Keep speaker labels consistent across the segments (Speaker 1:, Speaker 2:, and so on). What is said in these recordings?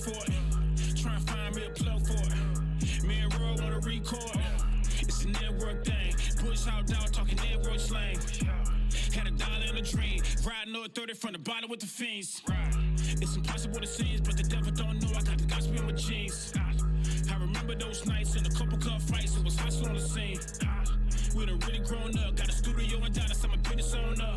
Speaker 1: for it. Try and find me a plug for it. Me and Roy wanna record. It's a network thing. Push out dog talking network slang. Had $1 in a dream. Riding on 30 from the bottom with the fiends. It's impossible to see, but the devil don't know I got the gospel in my jeans. I remember those nights in a couple cup fights. It was hustle on the scene. We done really grown up. Got a studio in Dallas. I'm a business owner.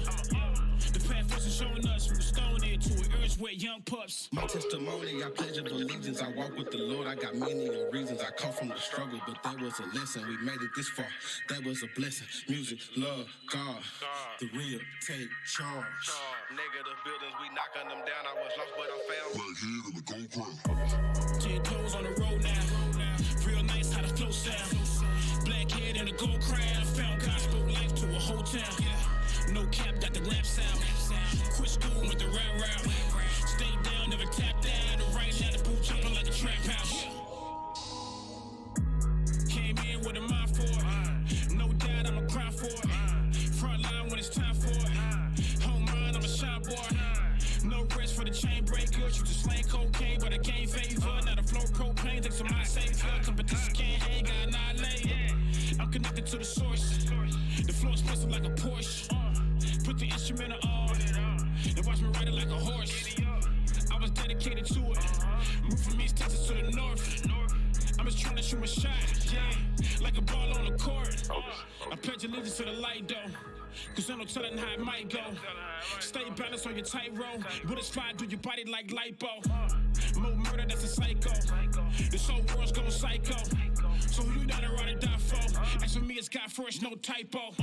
Speaker 1: The path wasn't showing us. We were stoned into an urge with young pups.
Speaker 2: My testimony, I pledge of allegiance. I walk with the Lord. I got many reasons. I come from the struggle, but that was a lesson. We made it this far. That was a blessing. Music, love, God. The real take charge.
Speaker 3: Negative buildings, we knocking them down. I was lost, but I found
Speaker 4: right here in the gold crown.
Speaker 1: 10 toes on the road now. Real nice how the flow sound. Black head in a gold crown. Found gospel life to a hotel. No cap, got the lamp sound. Quit school with the route. Stay down, never tapped out. The right now the boot jumping like a trap house. Came in with a mind for it. No doubt I'ma cry for it. Front line when it's time for it. Home run, I'm a shot boy. No rest for the chain breakers. You just slang cocaine, but I gain favor. Now the flow propane thinks I'm my savior. Competition can't hang, got annihilated. I'm connected to the source. The flow expensive like a Porsche. Put the instrumental on. And watch me ride it like a horse. I was dedicated to it. Moved from East Texas to the north. I'm just trying to shoot my shot, yeah, like a ball on the court. I pledge allegiance to the light, though, cause ain't no telling how it might go. Stay balanced on your tightrope. Bullets fly through your body like lipo. More murder, that's a psycho. This whole world's going psycho. So who you down to ride or die for? As for me, it's God first, no typo.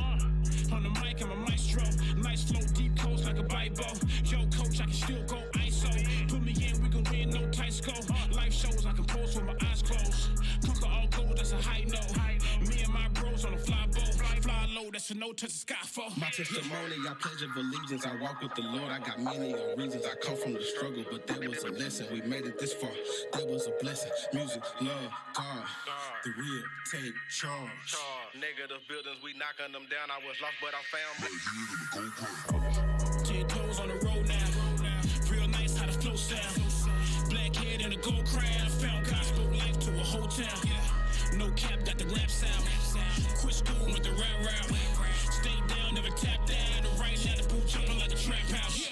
Speaker 1: On the mic, I'm a maestro. Nice flow, deep coast like a Bible. Yo, coach, I can still go ISO. Put me in, we can win, no tight scope. Life shows, I can pose with my eyes closed. Conquer all gold, that's a high note. Me and my bros on a fly boat. Fly low, that's a no touch the sky for.
Speaker 2: My testimony, I pledge of allegiance. I walk with the Lord. I got many reasons. I come from the struggle, but that was a lesson. We made it this far. That was a blessing. Music, love, God. The real take charge.
Speaker 3: negative buildings, we knocking them down. I was lost, but I found
Speaker 4: right here in the gold crown.
Speaker 1: 10 toes on the road now. Real nice how the flow sound. Black head in a gold crown. Found gospel life to a hotel. No cap, got the lamp sound. Quit school with the route. Stay down, never tapped down. The right now the boot jumping like a trap house.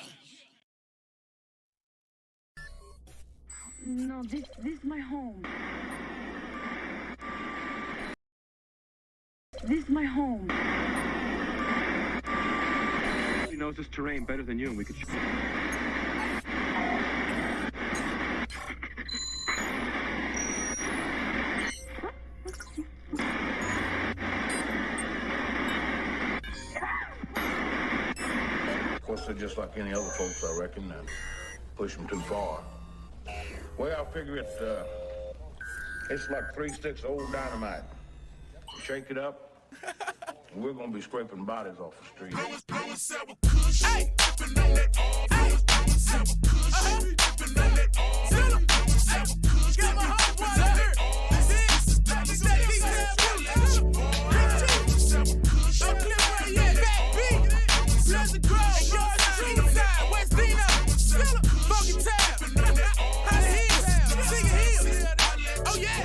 Speaker 5: No, this is my home. This is my home.
Speaker 6: He knows this terrain better than you, and we could.
Speaker 7: Of course, they're just like any other folks, I reckon, and push them too far. Well, I figure it's like 3 sticks of old dynamite. Shake it up, and we're gonna be scraping bodies off the street.
Speaker 8: Hey! Dipping on that dipping on that got my homeboys up here. This is that big I'm clear where you at. Fat B, Pleasant Grove, George Street side, West Dino, Funky Town, how the hills, Singing Hills. Oh yeah,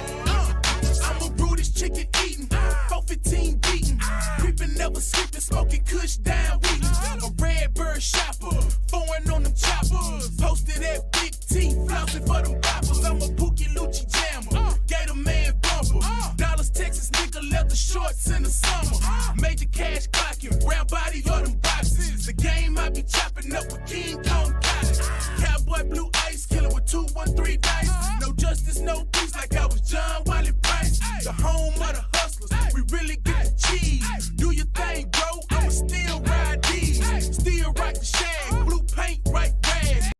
Speaker 8: I'm a Brutus chicken eating, 415 beating, creeping never sleeping, smoking kush down weeding. A red bird shopper, foreign on them choppers, posted at Big T, flossing for them boppers. I'm a Pookie Lucci jammer, Gator Man bumper, Dallas, Texas nigga leather shorts in the summer. Major cash clocking, brown body or them boxes. The game I be chopping up with King Kong College. Cowboy blue ice killer with 213 dice. No justice, no peace like I was John Wiley Price. The home of the hustlers, we really get the cheese. Do your thing, bro, I'ma still ride these. Still rock the shag, blue paint, right rag.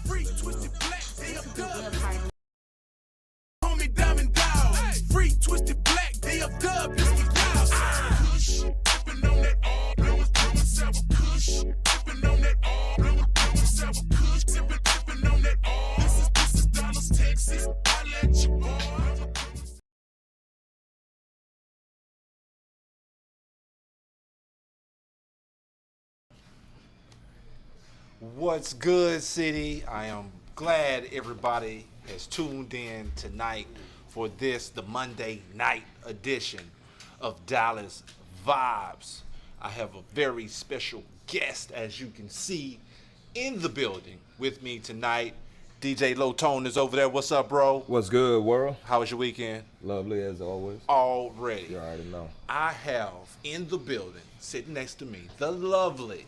Speaker 8: Free twisted black, DFW. Homie Diamond Dog. Free twisted black, DFW. Kush, dipping on that blowin' several kush. Dipping on that blowin' several kush. Dipping on that This is Dallas, Texas. I let you boy.
Speaker 9: What's good, city? I am glad everybody has tuned in tonight for this, the Monday night edition of Dallas.Vibez. I have a very special guest, as you can see, in the building with me tonight. djlOwtOne is over there. What's up, bro?
Speaker 10: What's good, world?
Speaker 9: How was your weekend?
Speaker 10: Lovely as always.
Speaker 9: Already.
Speaker 10: You already know.
Speaker 9: I have in the building, sitting next to me, the lovely,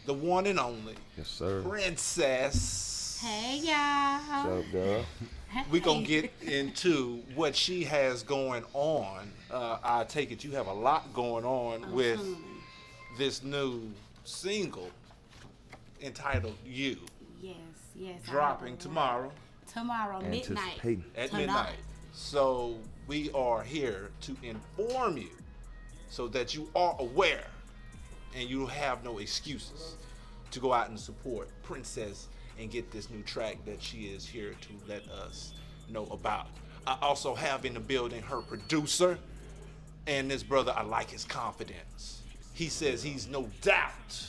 Speaker 9: the one and only,
Speaker 10: yes, sir,
Speaker 9: Princess.
Speaker 11: Hey, y'all.
Speaker 10: What's up, girl?
Speaker 11: Hey.
Speaker 9: We're going to get into what she has going on. I take it you have a lot going on with this new single entitled You.
Speaker 11: Yes.
Speaker 9: Dropping tomorrow.
Speaker 11: Tomorrow, midnight.
Speaker 9: At midnight. So we are here to inform you so that you are aware and you have no excuses to go out and support Princess and get this new track that she is here to let us know about. I also have in the building her producer, and this brother, I like his confidence. He says he's no doubt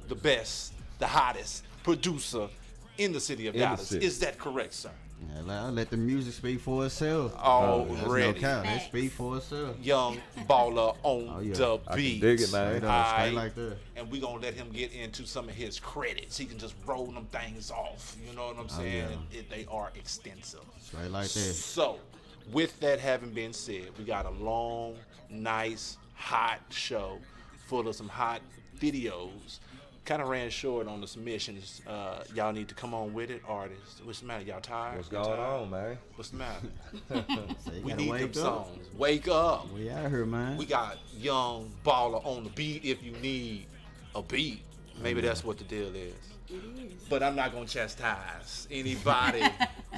Speaker 9: the best, the hottest producer in the city of Dallas. Is that correct, sir?
Speaker 12: Yeah, let the music speak for itself.
Speaker 9: Already.
Speaker 12: Let speak for itself.
Speaker 9: Young Bala On The Beat.
Speaker 10: Dig it, man.
Speaker 12: Stay like that.
Speaker 9: And we're going to let him get into some of his credits. He can just roll them things off. You know what I'm saying? They are extensive.
Speaker 12: Straight like that.
Speaker 9: So, with that having been said, we got a long, nice, hot show full of some hot videos. Kind of ran short on the submissions. Y'all need to come on with it, artists. What's the matter? Y'all tired?
Speaker 10: What's going on, man?
Speaker 9: What's the matter?
Speaker 12: We
Speaker 9: need them songs. Wake up.
Speaker 12: We out here, man.
Speaker 9: We got young Bala on the beat if you need a beat. Maybe that's what the deal is.
Speaker 11: It is.
Speaker 9: But I'm not going to chastise anybody,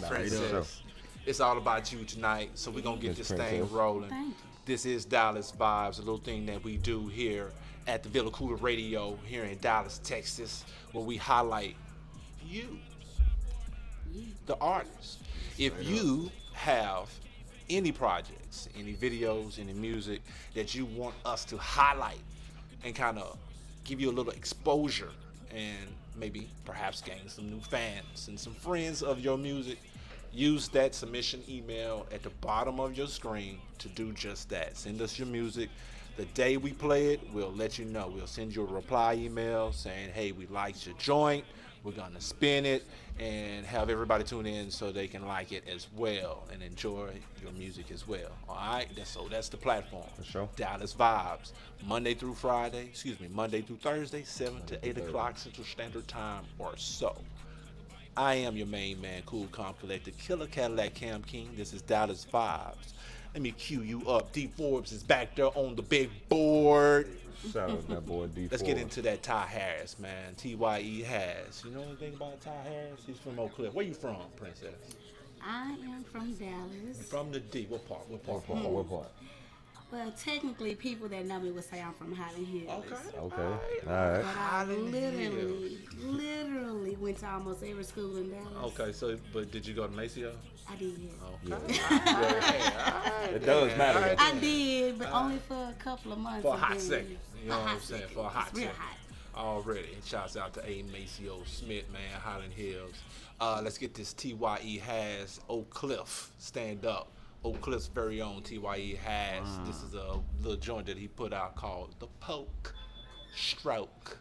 Speaker 9: Princess. It's all about you tonight, so we're going to get this thing rolling.
Speaker 11: Thank you.
Speaker 9: This is Dallas.Vibez, a little thing that we do here at the Villa Cooler Radio here in Dallas, Texas, where we highlight you, the artist. If you have any projects, any videos, any music that you want us to highlight and kind of give you a little exposure and maybe perhaps gain some new fans and some friends of your music, use that submission email at the bottom of your screen to do just that. Send us your music. The day we play it, we'll let you know. We'll send you a reply email saying, hey, we liked your joint. We're going to spin it and have everybody tune in so they can like it as well and enjoy your music as well. All right? So that's the platform.
Speaker 10: For sure.
Speaker 9: Dallas.Vibez, Monday through Thursday, 7 to 8 o'clock Central Standard Time or so. I am your main man, Cool, Calm, Collected, Killer Cadillac Cam King. This is Dallas.Vibez. Let me cue you up. D Forbes is back there on the big board.
Speaker 10: Shout out that boy D Forbes.
Speaker 9: Let's get into that Ty Harris, man. T-Y-E Harris. You know anything about Ty Harris? He's from Oak Cliff. Where you from, Princess?
Speaker 11: I am from Dallas.
Speaker 9: From the D. What part?
Speaker 10: What part?
Speaker 11: Well, technically, people that know me would say I'm from Highland Hills.
Speaker 10: Okay. All right.
Speaker 11: But I literally went to almost every school in Dallas.
Speaker 9: Okay, so, but did you go to Maceo?
Speaker 11: I did.
Speaker 9: Okay.
Speaker 10: It does matter.
Speaker 11: I did, but only for a couple of months.
Speaker 9: For a hot second. You know what I'm saying? For a hot
Speaker 11: it's real
Speaker 9: second.
Speaker 11: hot.
Speaker 9: Already. And shouts out to A. Maceo Smith, man, Highland Hills. Let's get this T.Y.E. Has Oak Cliff stand up. Oak Cliff's very own T.Y.E. Has. This is a little joint that he put out called The Poke Stroke.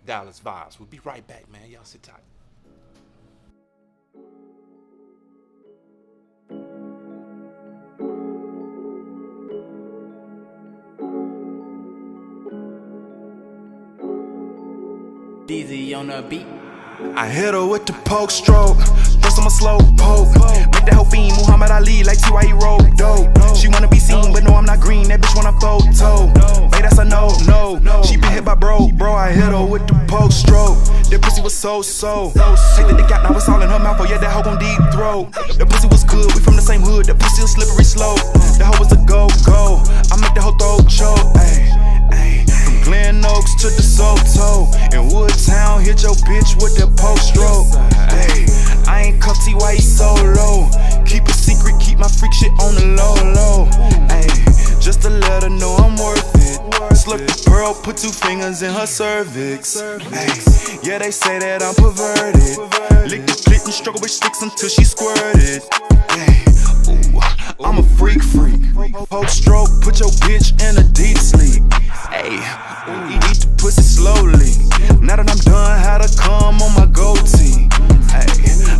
Speaker 9: Dallas.Vibez. We'll be right back, man. Y'all sit tight.
Speaker 13: DZ on the beat.
Speaker 14: I hit her with the poke stroke, first I'm a slow poke. Make that whole fiend Muhammad Ali like T.Y.E. roll dope. She wanna be seen, but no I'm not green, that bitch want a photo. Babe, that's a no. She been hit by bro, I hit her with the poke stroke. That pussy was so. Take the dick out, now it's all in her mouth, oh yeah, that hoe gon' deep throat. That pussy was good, we from the same hood, that pussy was slippery slope. That hoe was a go, I make that hoe throat choke, ayy. From Glen Oaks to the Soto, in Woodtown, hit your bitch with that poke stroke. Ayy, I ain't cuffed T.Y.E. solo. Keep it secret, keep my freak shit on the low. Ayy, just to let her know I'm worth it. Slurp the pearl stroke, put 2 fingers in her cervix. Ay, yeah, they say that I'm perverted. Lick the clit and struggle with sticks until she squirted. Ay, ooh, I'm a freak. Poke stroke, put your bitch in a deep sleep. Ay, ooh, eat the pussy slowly. Now that I'm done, how to come on my goatee. Ay,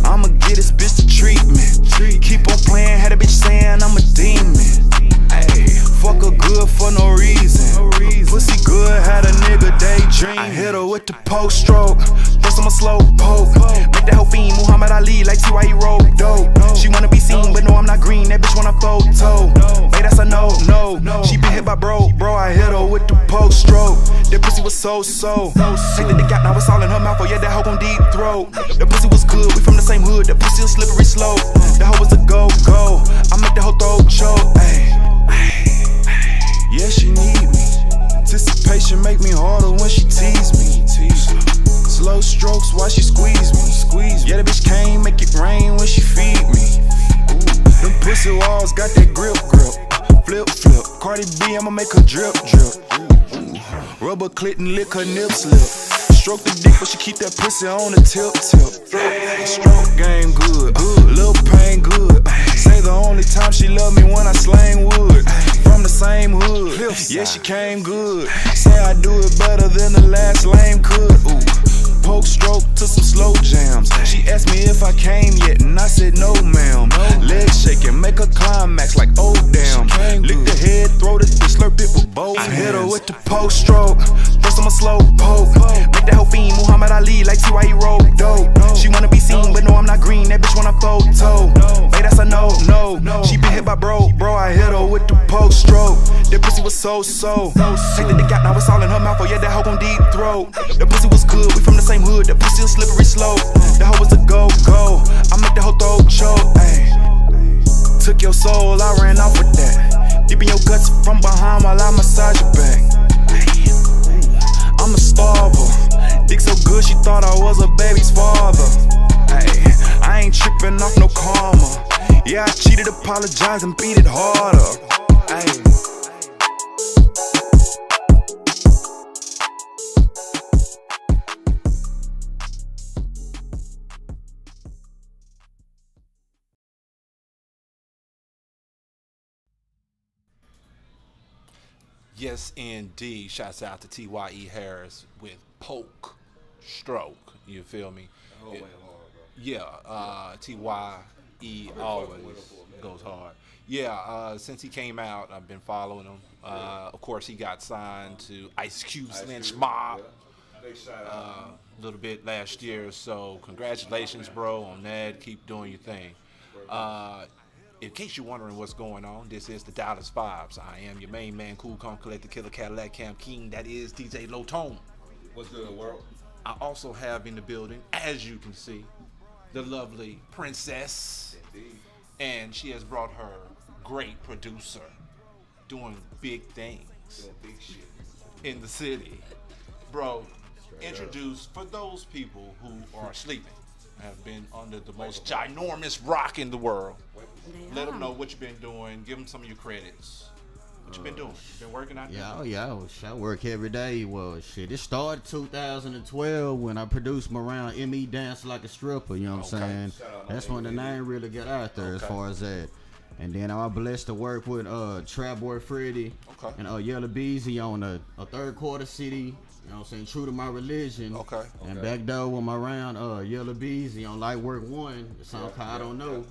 Speaker 14: I'ma get this bitch the treatment. Keep on playing, had a bitch saying I'm a demon. Ay, fuck her good for no reason. Pussy good, had a nigga daydream. I hit her with the poke stroke, first I'm a slow poke. Make that whole fiend Muhammad Ali like T.Y. roll dope. She wanna be seen, but no, I'm not green. That bitch want a photo. Hey, that's a no. She been hit by bro. I hit her with the poke stroke. That pussy was so. Take the dick out, now it's all in her mouth. Oh yeah, that hoe gon' deep throat. That pussy was good, we from the same hood. That pussy a slippery slope. That hoe was a go. I make that hoe throat choke. Ay. Yeah, she need me. Anticipation make me harder when she tease me. Slow strokes while she squeeze me. Yeah, that bitch can't make it rain when she feed me. Them pussy walls got that grip. Flip. Cardi B, I'ma make her drip. Rubber clit and lick her nip slip. Stroke the dick, but she keep that pussy on the tip. Stroke game good. Lil' pain good. Say the only time she love me when I slang wood. From the same hood. Yeah, she came good. Say I do it better than the last lame could. Ooh. Poke stroke to some slow jams. She asked me if I came yet, and I said no, ma'am. Legs shaking, make a climax like oh damn. Lick the head, throw the dick, slurp it with both hands. I hit her with the poke stroke, first I'm a slow poke. Make that whole fiend Muhammad Ali like T.Y. roll dope. She wanna be seen, but no, I'm not green. That bitch want a photo. Hey, that's a no. She been hit by bro. I hit her with the poke stroke. That pussy was so. Take the dick out, now it's all in her mouth. Oh yeah, that hoe gon' deep throat. That pussy was good, we from the same hood. That pussy a slippery slope. That hoe was a go. I make that hoe throat choke. Ay. Took your soul, I ran off with that. Deep in your guts from behind while I massage your back. I'm a starver. Dick so good she thought I was a baby's father. Ay. I ain't tripping off no karma. Yeah, I cheated, apologize and beat it harder. Ay.
Speaker 9: Yes, indeed. Shouts out to T.Y.E. Harris with Poke Stroke. You feel me? Yeah, T.Y.E. always goes hard. Yeah, since he came out, I've been following him. Of course, he got signed to Ice Cube's Lynch Mob a little bit last year. So congratulations, bro, on that. Keep doing your thing. In case you're wondering what's going on, this is the Dallas.Vibez. I am your main man, Cool Calm Collector, Killer Cadillac Cam King. That is djlOwtOne.
Speaker 10: What's good, world?
Speaker 9: I also have in the building, as you can see, the lovely Princess.
Speaker 10: Indeed.
Speaker 9: And she has brought her great producer doing big things.
Speaker 10: Doing big shit.
Speaker 9: In the city. Bro, introduce, for those people who are sleeping, have been under the most ginormous rock in the world. Let them know what you've been doing. Give them some of your credits. What you been doing? You been working out there?
Speaker 12: I work every day. Well, shit, it started 2012 when I produced my round M.E. Dance Like a Stripper, you know what I'm saying? That's when the name really got out there as far as that. And then I was blessed to work with Trap Boy Freddy and djlOwtOne on a third quarter city. You know what I'm saying? True to my religion. And back there with my round, djlOwtOne on Light Work 1, the song called I Don't Know.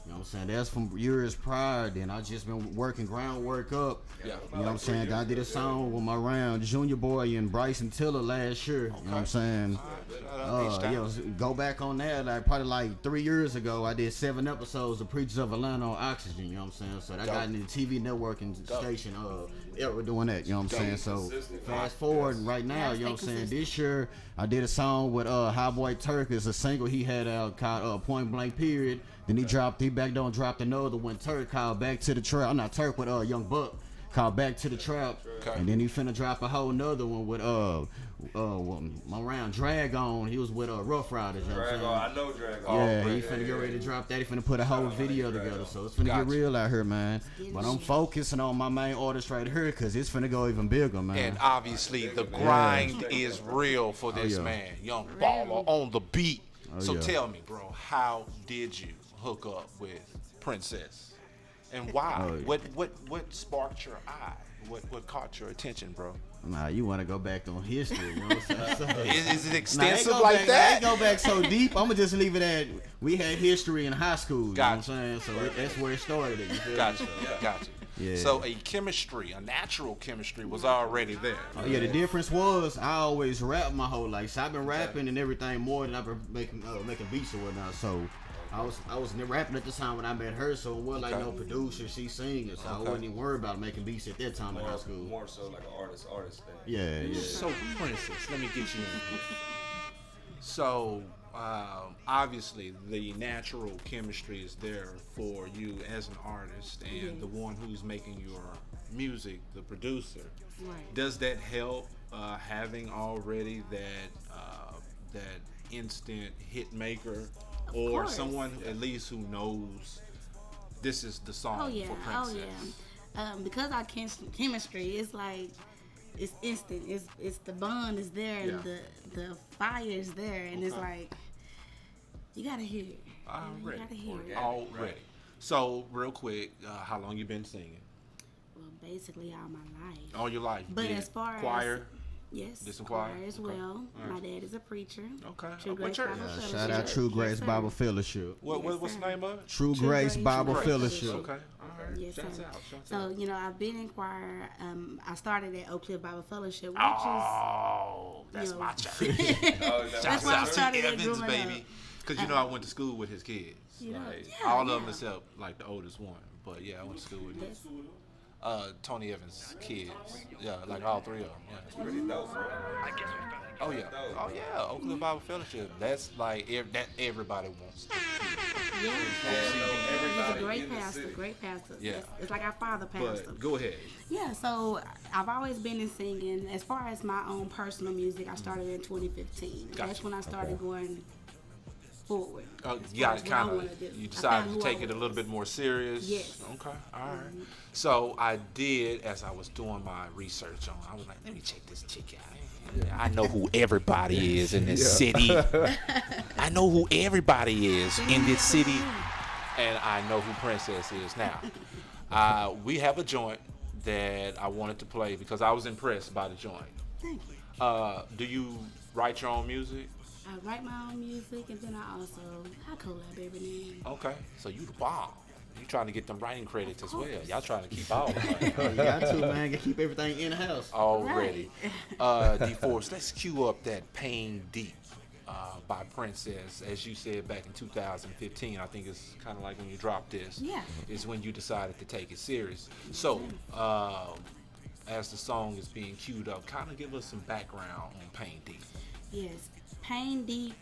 Speaker 12: You know what I'm saying? That's from years prior. Then I just been working groundwork up. You know what I'm saying? I did a song with my round Junior Boy and Bryson Tiller last year. You know what I'm saying? Go back on that. Probably like 3 years ago, I did 7 episodes of Preachers of Atlanta on Oxygen. You know what I'm saying? So I got into the TV networking station. We're doing that. You know what I'm saying? So fast forward right now, you know what I'm saying? This year, I did a song with High Boy Turk. It's a single he had out called Point Blank Period. Then he back door and dropped another one, Turk called Back to the Trail. I'm not Turk with Young Buck. called Back to the Trap.
Speaker 9: Okay.
Speaker 12: And then he finna drop a whole nother one with around Dragon. He was with Rough Riders. You know what I'm saying?
Speaker 10: I know Dragon.
Speaker 12: Yeah, he finna get ready to drop that. He finna put a whole video together. So it's finna get real out here, man. But I'm focusing on my main artist right here because it's finna go even bigger, man.
Speaker 9: And obviously the grind is real for this man, Young Bala on the beat. So tell me, bro, how did you hook up with Princess? And why? What sparked your eye? What caught your attention, bro?
Speaker 12: Nah, you want to go back on history. You know what I'm saying?
Speaker 9: Is it extensive like that?
Speaker 12: I ain't go back so deep. I'm going to just leave it at we had history in high school.
Speaker 9: Gotcha.
Speaker 12: You know what I'm saying? So that's where it started. You feel
Speaker 9: Gotcha.
Speaker 12: me?
Speaker 9: Gotcha.
Speaker 12: Yeah.
Speaker 9: So a natural chemistry was already there.
Speaker 12: Oh, yeah, the difference was I always rap my whole life. So I've been rapping and everything more than I've been making beats or whatnot. So I was rapping at the time when I met her, so it wasn't like no producer, she singing, so I wasn't even worried about making beats at that time in high school.
Speaker 10: More so like an artist thing.
Speaker 12: Yeah.
Speaker 9: So Princess, let me get you in here. So obviously the natural chemistry is there for you as an artist and the one who's making your music, the producer.
Speaker 11: Right.
Speaker 9: Does that help having already that instant hit maker? Or someone at least who knows this is the song for Princess.
Speaker 11: Because our chemistry is like it's instant. It's the bond is there and the fire is there, and it's like you gotta hear it. You gotta hear it
Speaker 9: already. So real quick, how long you been singing?
Speaker 11: Well, basically all my life.
Speaker 9: All your life.
Speaker 11: But as far
Speaker 9: choir.
Speaker 11: Yes,
Speaker 9: did some choir
Speaker 11: as well. Right. My dad is a preacher.
Speaker 9: Okay.
Speaker 11: True Grace Bible Fellowship.
Speaker 12: Shout out True Grace Bible Fellowship.
Speaker 9: What's the name of it?
Speaker 12: True Grace Bible Fellowship.
Speaker 9: Okay. All right.
Speaker 11: Yes,
Speaker 9: Shouts
Speaker 11: sir.
Speaker 9: out.
Speaker 11: So, I've been in choir. I started at Oak Cliff Bible Fellowship, which
Speaker 9: that's my church.
Speaker 11: That's why I started at
Speaker 9: Evans, baby. Because I went to school with his kids. All of them except like the oldest one. But I went to school with him. Tony Evans' kids. Yeah, like all three of them. Yeah.
Speaker 10: That's pretty dope, bro.
Speaker 9: Oh yeah, Oak Cliff Bible Fellowship. That's like that everybody wants.
Speaker 11: Yeah, he's a great pastor.
Speaker 9: Yeah,
Speaker 11: it's like our father pastor.
Speaker 9: But go ahead.
Speaker 11: Yeah, so I've always been in singing. As far as my own personal music, I started in 2015.
Speaker 9: Gotcha.
Speaker 11: That's when I started going forward.
Speaker 9: You decided to take it a little bit more serious.
Speaker 11: Yes.
Speaker 9: Okay. All right. So I did, as I was doing my research on, I was like, let me check this chick out. I know who everybody is in this city. I know who everybody is in this city, and I know who Princess is now. We have a joint that I wanted to play because I was impressed by the joint.
Speaker 11: Thank you.
Speaker 9: Do you write your own music?
Speaker 11: I write my own music, and then I collab every name.
Speaker 9: Okay, so you the bomb. You trying to get them writing credits as well. Y'all trying to keep all of it.
Speaker 12: You got to, man. You keep everything in house.
Speaker 9: Already. D-Force, let's cue up that Pain Deep by Princess. As you said back in 2015, I think it's kind of like when you dropped this.
Speaker 11: Yeah.
Speaker 9: Is when you decided to take it serious. So, as the song is being queued up, kind of give us some background on Pain Deep.
Speaker 11: Yes. Pain Deep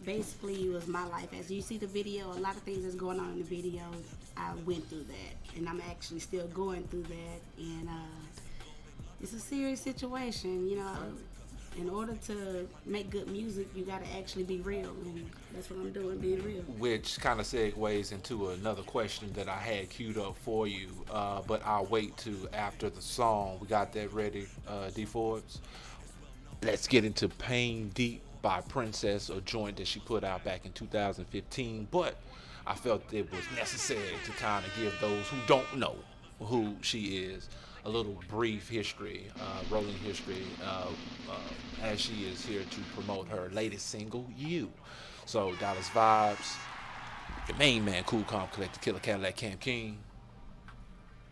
Speaker 11: basically was my life. As you see the video, a lot of things that's going on in the video, I went through that, and I'm actually still going through that, and it's a serious situation. In order to make good music, you got to actually be real, and that's what I'm doing, being real.
Speaker 9: Which kind of segues into another question that I had queued up for you, but I'll wait to after the song. We got that ready, D-Forbes. Let's get into Pain Deep by Princess, a joint that she put out back in 2015, but I felt it was necessary to kind of give those who don't know who she is a little brief history, rolling history, as she is here to promote her latest single, You. So Dallas.Vibez, your main man, Cool Calm Collector, Killer Cadillac, Cam King,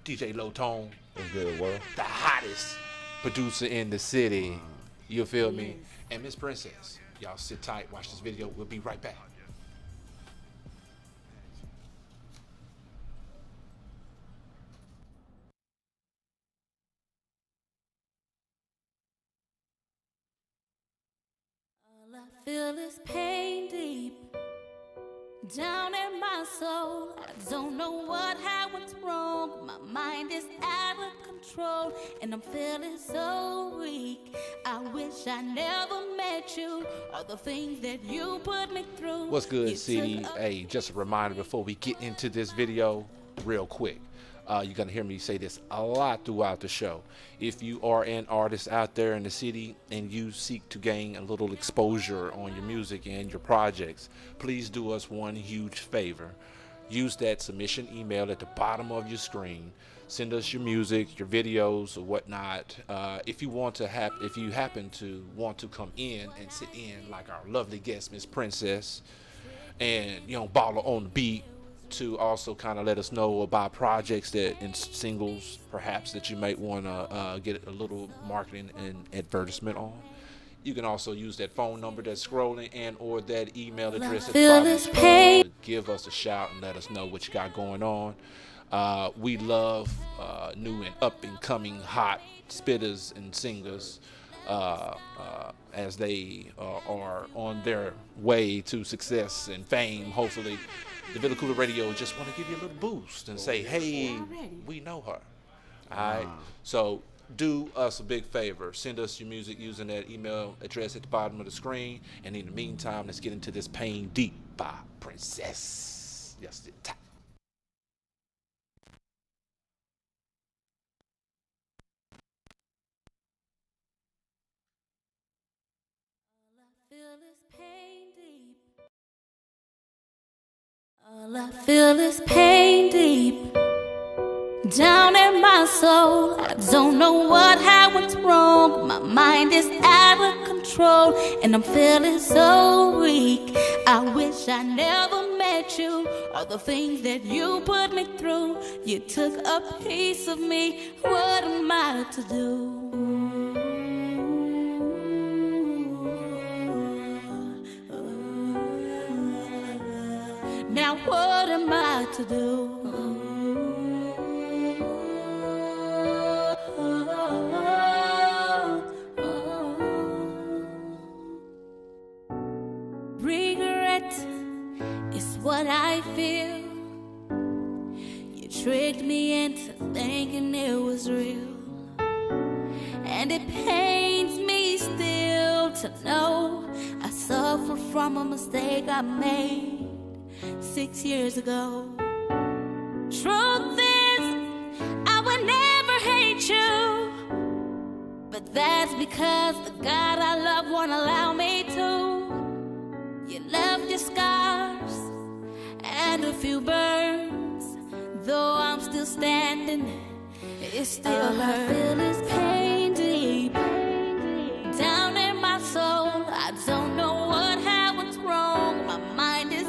Speaker 9: djlOwtOne,
Speaker 10: what's good, world?
Speaker 9: The hottest producer in the city. You feel me? And Miss Princess. Y'all sit tight, watch this video. We'll be right back.
Speaker 15: All I feel is pain deep down in my soul. I don't know what happened wrong. My mind is out of control. control, and I'm feeling so weak. I wish I never met you, all the things that you put me through.
Speaker 9: What's good, CD? Hey, just a reminder before we get into this video, real quick. You're going to hear me say this a lot throughout the show. If you are an artist out there in the city and you seek to gain a little exposure on your music and your projects, please do us one huge favor. Use that submission email at the bottom of your screen. Send us your music, your videos, or whatnot. If you happen to want to come in and sit in like our lovely guest, Miss Princess, and Bala On The Beat, to also kind of let us know about projects and singles perhaps that you might want to get a little marketing and advertisement on. You can also use that phone number that's scrolling and or that email address at the bottom of the screen to give us a shout and let us know what you got going on. We love new and up and coming hot spitters and singers as they are on their way to success and fame, hopefully. The Villa Radio just want to give you a little boost and say, hey, we know her. All right. So do us a big favor. Send us your music using that email address at the bottom of the screen. And in the meantime, let's get into this Pain Deep by Princess. Yes, the top.
Speaker 15: All I feel is pain deep down in my soul. I don't know how it's wrong. My mind is out of control, and I'm feeling so weak. I wish I never met you, all the things that you put me through. You took a piece of me. What am I to do? Now what am I to do? Regret is what I feel. You tricked me into thinking it was real, and it pains me still to know I suffer from a mistake I made 6 years ago. Truth is, I would never hate you, but that's because the God I love won't allow me to. You left your scars and a few burns, though I'm still standing, it still hurts. All I feel is pain deep down in my soul. I don't know how it's wrong. My mind is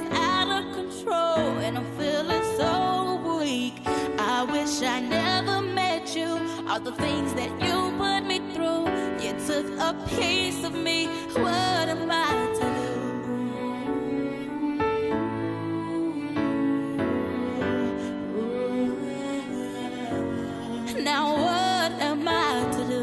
Speaker 15: and I'm feeling so weak. I wish I never met you, all the things that you put me through. You took a piece of me. What am I to do? Now what am I to do?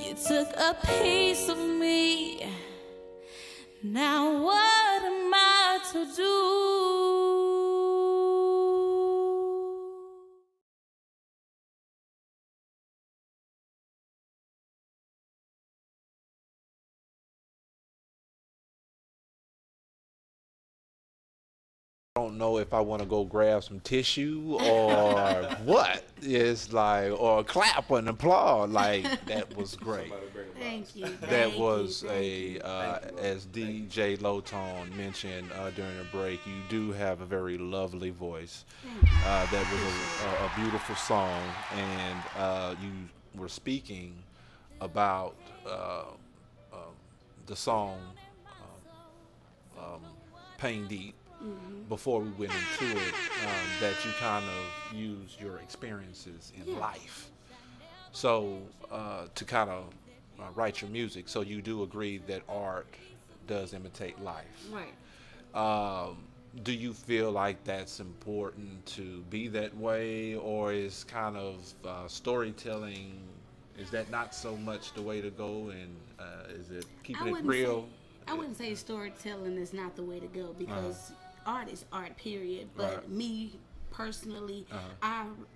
Speaker 15: You took a piece of me. Now what am I to do?
Speaker 9: I don't know if I want to go grab some tissue or what. It's like, or clap and applaud. Like, that was great.
Speaker 11: Thank you.
Speaker 9: That was as djlOwtOne mentioned during the break, you do have a very lovely voice. That was a beautiful song, and you were speaking about the song Pain Deep. Before we went into it, that you kind of used your experiences in life. So to kind of write your music. So you do agree that art does imitate life.
Speaker 11: Right.
Speaker 9: Do you feel like that's important to be that way, or is kind of storytelling, is that not so much the way to go, and is it keeping it real?
Speaker 11: I wouldn't say storytelling is not the way to go, because art is art, period. But me personally, I'm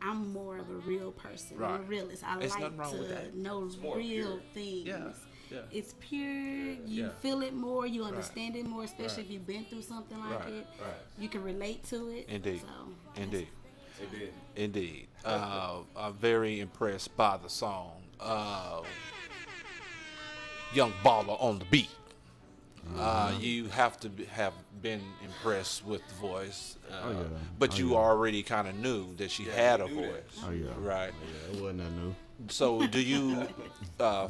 Speaker 11: more of a real person. I'm a realist. I like to know real things.
Speaker 9: Yeah.
Speaker 11: It's pure. You feel it more. You understand it more, especially if you've been through something like it. You can relate to it.
Speaker 9: Indeed.
Speaker 11: So,
Speaker 9: Indeed. I'm very impressed by the song. Young Bala On Tha Beat. You have to have been impressed with the voice, but you already kind of knew that she had a voice. Right.
Speaker 12: Yeah, it wasn't that new.
Speaker 9: So do you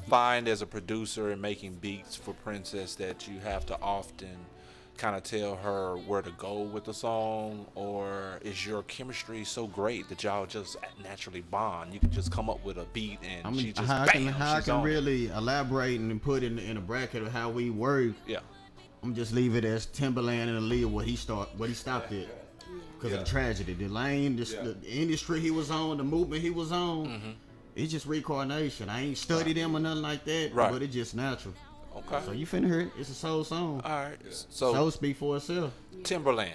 Speaker 9: find as a producer and making beats for Princess that you have to often kind of tell her where to go with the song, or is your chemistry so great that y'all just naturally bond? You can just come up with a beat and she just
Speaker 12: how
Speaker 9: bam,
Speaker 12: I
Speaker 9: she's
Speaker 12: can
Speaker 9: on
Speaker 12: really elaborate and put it in a bracket of how we work.
Speaker 9: Yeah.
Speaker 12: I'm just leave it as Timberland and Aaliyah what he stopped at because of the tragedy, the lane, the industry he was on, the movement he was on. It's just reincarnation. I ain't studied him or nothing like that, but it's just natural.
Speaker 9: Okay.
Speaker 12: So you finna hear it. It's a soul song.
Speaker 9: All right.
Speaker 12: So soul speak for itself.
Speaker 9: Timberland,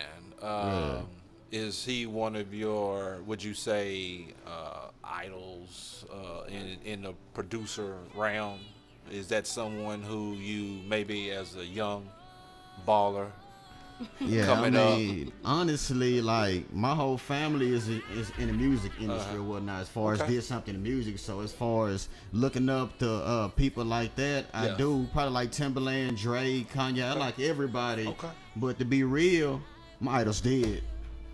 Speaker 9: is he one of your, would you say, idols in the producer realm? Is that someone who you maybe as a young baller coming up?
Speaker 12: Honestly, like my whole family is in the music industry or whatnot. As far as did something in music, so as far as looking up to people like that, I do probably like Timberland, Drake, Kanye. I like everybody. But to be real, my idol's dead.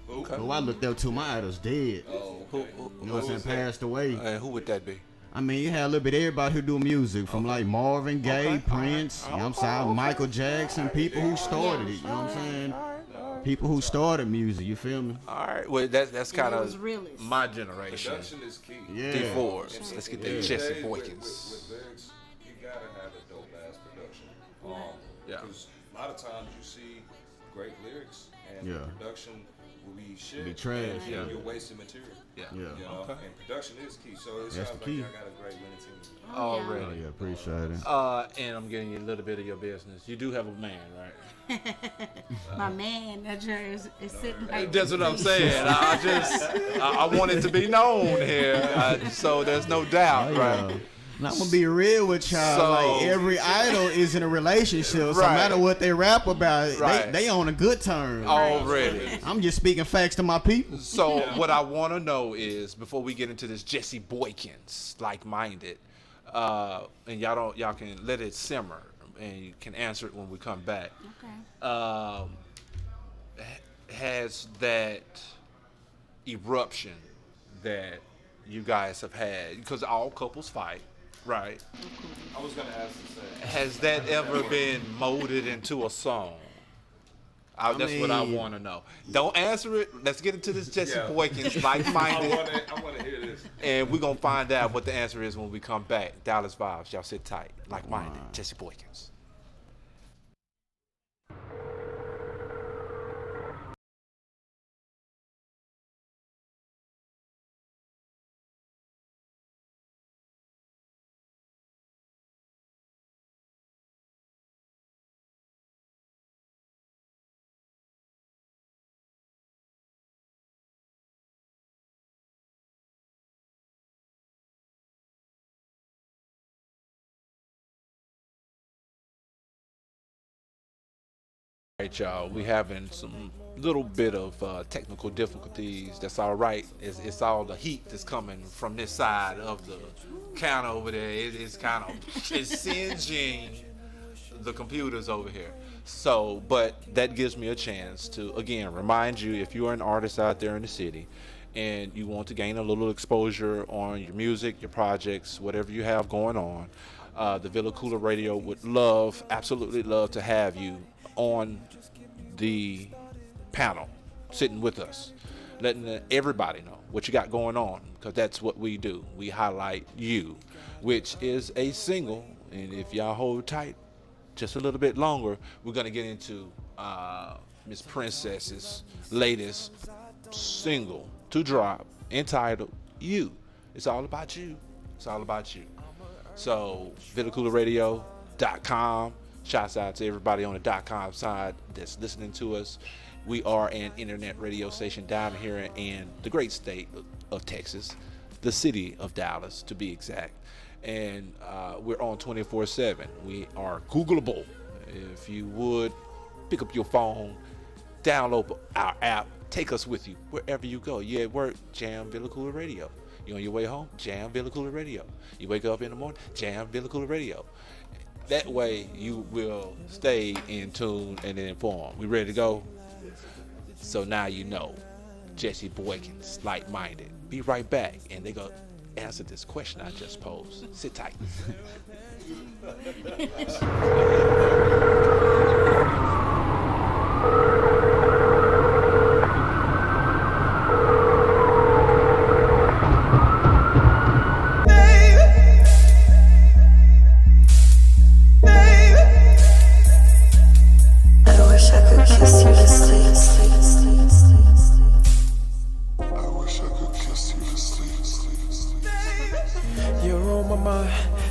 Speaker 12: Who I looked up to, my idol's dead.
Speaker 9: Who
Speaker 12: you know what I'm saying? Passed away.
Speaker 9: Who would that be?
Speaker 12: I mean, you had a little bit of everybody who do music, from like Marvin Gaye, Prince, you know what I'm saying, Michael Jackson, people who started it, you know what I'm saying? People who started music, you feel me?
Speaker 9: All right, well, that's kind of my generation.
Speaker 10: Production is key.
Speaker 9: D4s. Let's get that Jesse Boykins.
Speaker 10: With lyrics, you gotta have a dope ass production. Because a lot of times you see great lyrics and the production will be shit.
Speaker 12: Be trash.
Speaker 10: And you're wasting material. You know? And production is key. So it sounds like y'all got a great winning team.
Speaker 9: Already.
Speaker 12: Oh, yeah, appreciate it.
Speaker 9: And I'm getting you a little bit of your business. You do have a man, right?
Speaker 11: My man, that is sitting right
Speaker 9: That's what I'm saying. I want it to be known here, so there's no doubt, right?
Speaker 12: Now, I'm gonna be real with y'all. Like every idol is in a relationship, so no matter what they rap about, they on a good term
Speaker 9: already.
Speaker 12: I'm just speaking facts to my people.
Speaker 9: So what I want to know is, before we get into this Jesse Boykins, like-minded, and y'all can let it simmer, and you can answer it when we come back.
Speaker 11: Okay.
Speaker 9: Has that eruption that you guys have had, because all couples fight, right?
Speaker 10: I was gonna ask the same.
Speaker 9: Has that ever been molded into a song? That's what I want to know. Don't answer it. Let's get into this Jesse Boykins, like-minded.
Speaker 10: I want to hear this.
Speaker 9: And we're going to find out what the answer is when we come back. Dallas.Vibez. Y'all sit tight. Like-minded. Jesse Boykins. Right, y'all. We having some little bit of technical difficulties. That's all right. It's all the heat that's coming from this side of the counter over there. It's singeing the computers over here. So, but that gives me a chance to again remind you, if you are an artist out there in the city and you want to gain a little exposure on your music, your projects, whatever you have going on, the Villa Cooler Radio would absolutely love to have you on the panel, sitting with us, letting everybody know what you got going on, because that's what we do. We highlight you, which is a single, and if y'all hold tight just a little bit longer, we're going to get into Miss Princess's latest single to drop, entitled You. It's all about you. It's all about you. So, VillaCoolerRadio.com. Shouts out to everybody on the .com side that's listening to us. We are an internet radio station down here in the great state of Texas, the city of Dallas, to be exact. And we're on 24/7. We are Googleable. If you would, pick up your phone, download our app, take us with you wherever you go. You at work, jam Villa Cooler Radio. You on your way home, jam Villa Cooler Radio. You wake up in the morning, jam Villa Cooler Radio. That way you will stay in tune and informed. We ready to go? So now you know Jesse Boykins, Light-Minded. Be right back, and they go answer this question I just posed. Sit tight.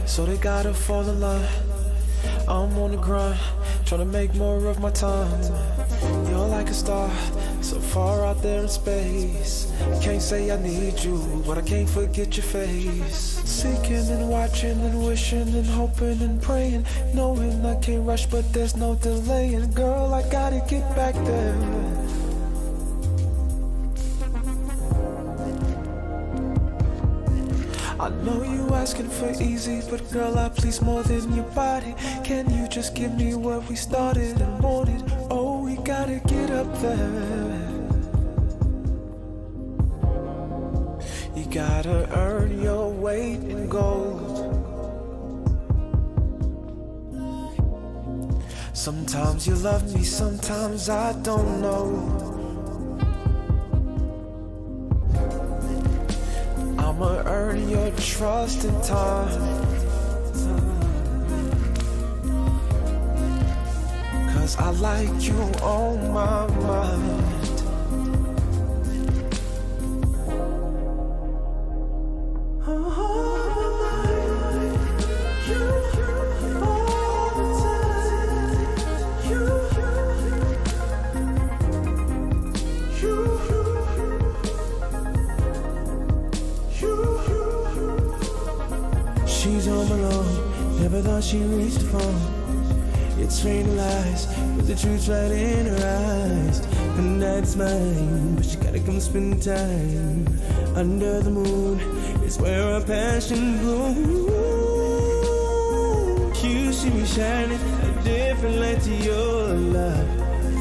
Speaker 16: So they gotta fall in line. I'm on the grind, trying to make more of my time. You're like a star, so far out there in space. Can't say I need you, but I can't forget your face. Seeking and watching and wishing and hoping and praying, knowing I can't rush, but there's no delaying. Girl, I gotta get back there. I know you asking for easy, but girl, I please more than your body. Can you just give me what we started and wanted? Oh, we gotta get up there. You gotta earn your weight in gold. Sometimes you love me, sometimes I don't know. I'ma earn your trust in time. Cause I like you on my mind. She's home alone, never thought she reached the phone. It's raining lies, but the truth's right in her eyes. The night's mine, but she gotta come spend time under the moon. It's where our passion blooms. You see me shining a different light to your love.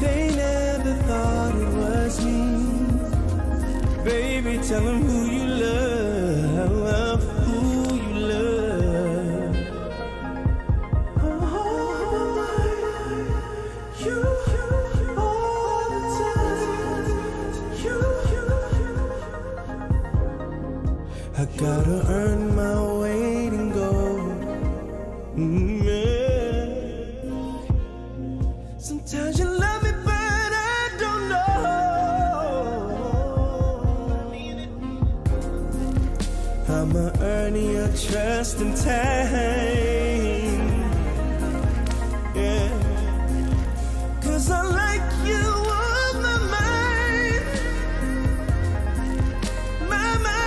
Speaker 16: They never thought it was me. Baby, tell them who you love, who you love. I gotta earn my weight in gold. Yeah. Sometimes you love me, but I don't know. I'ma earn your trust in time. Yeah. Cause I like you on my mind. My mind.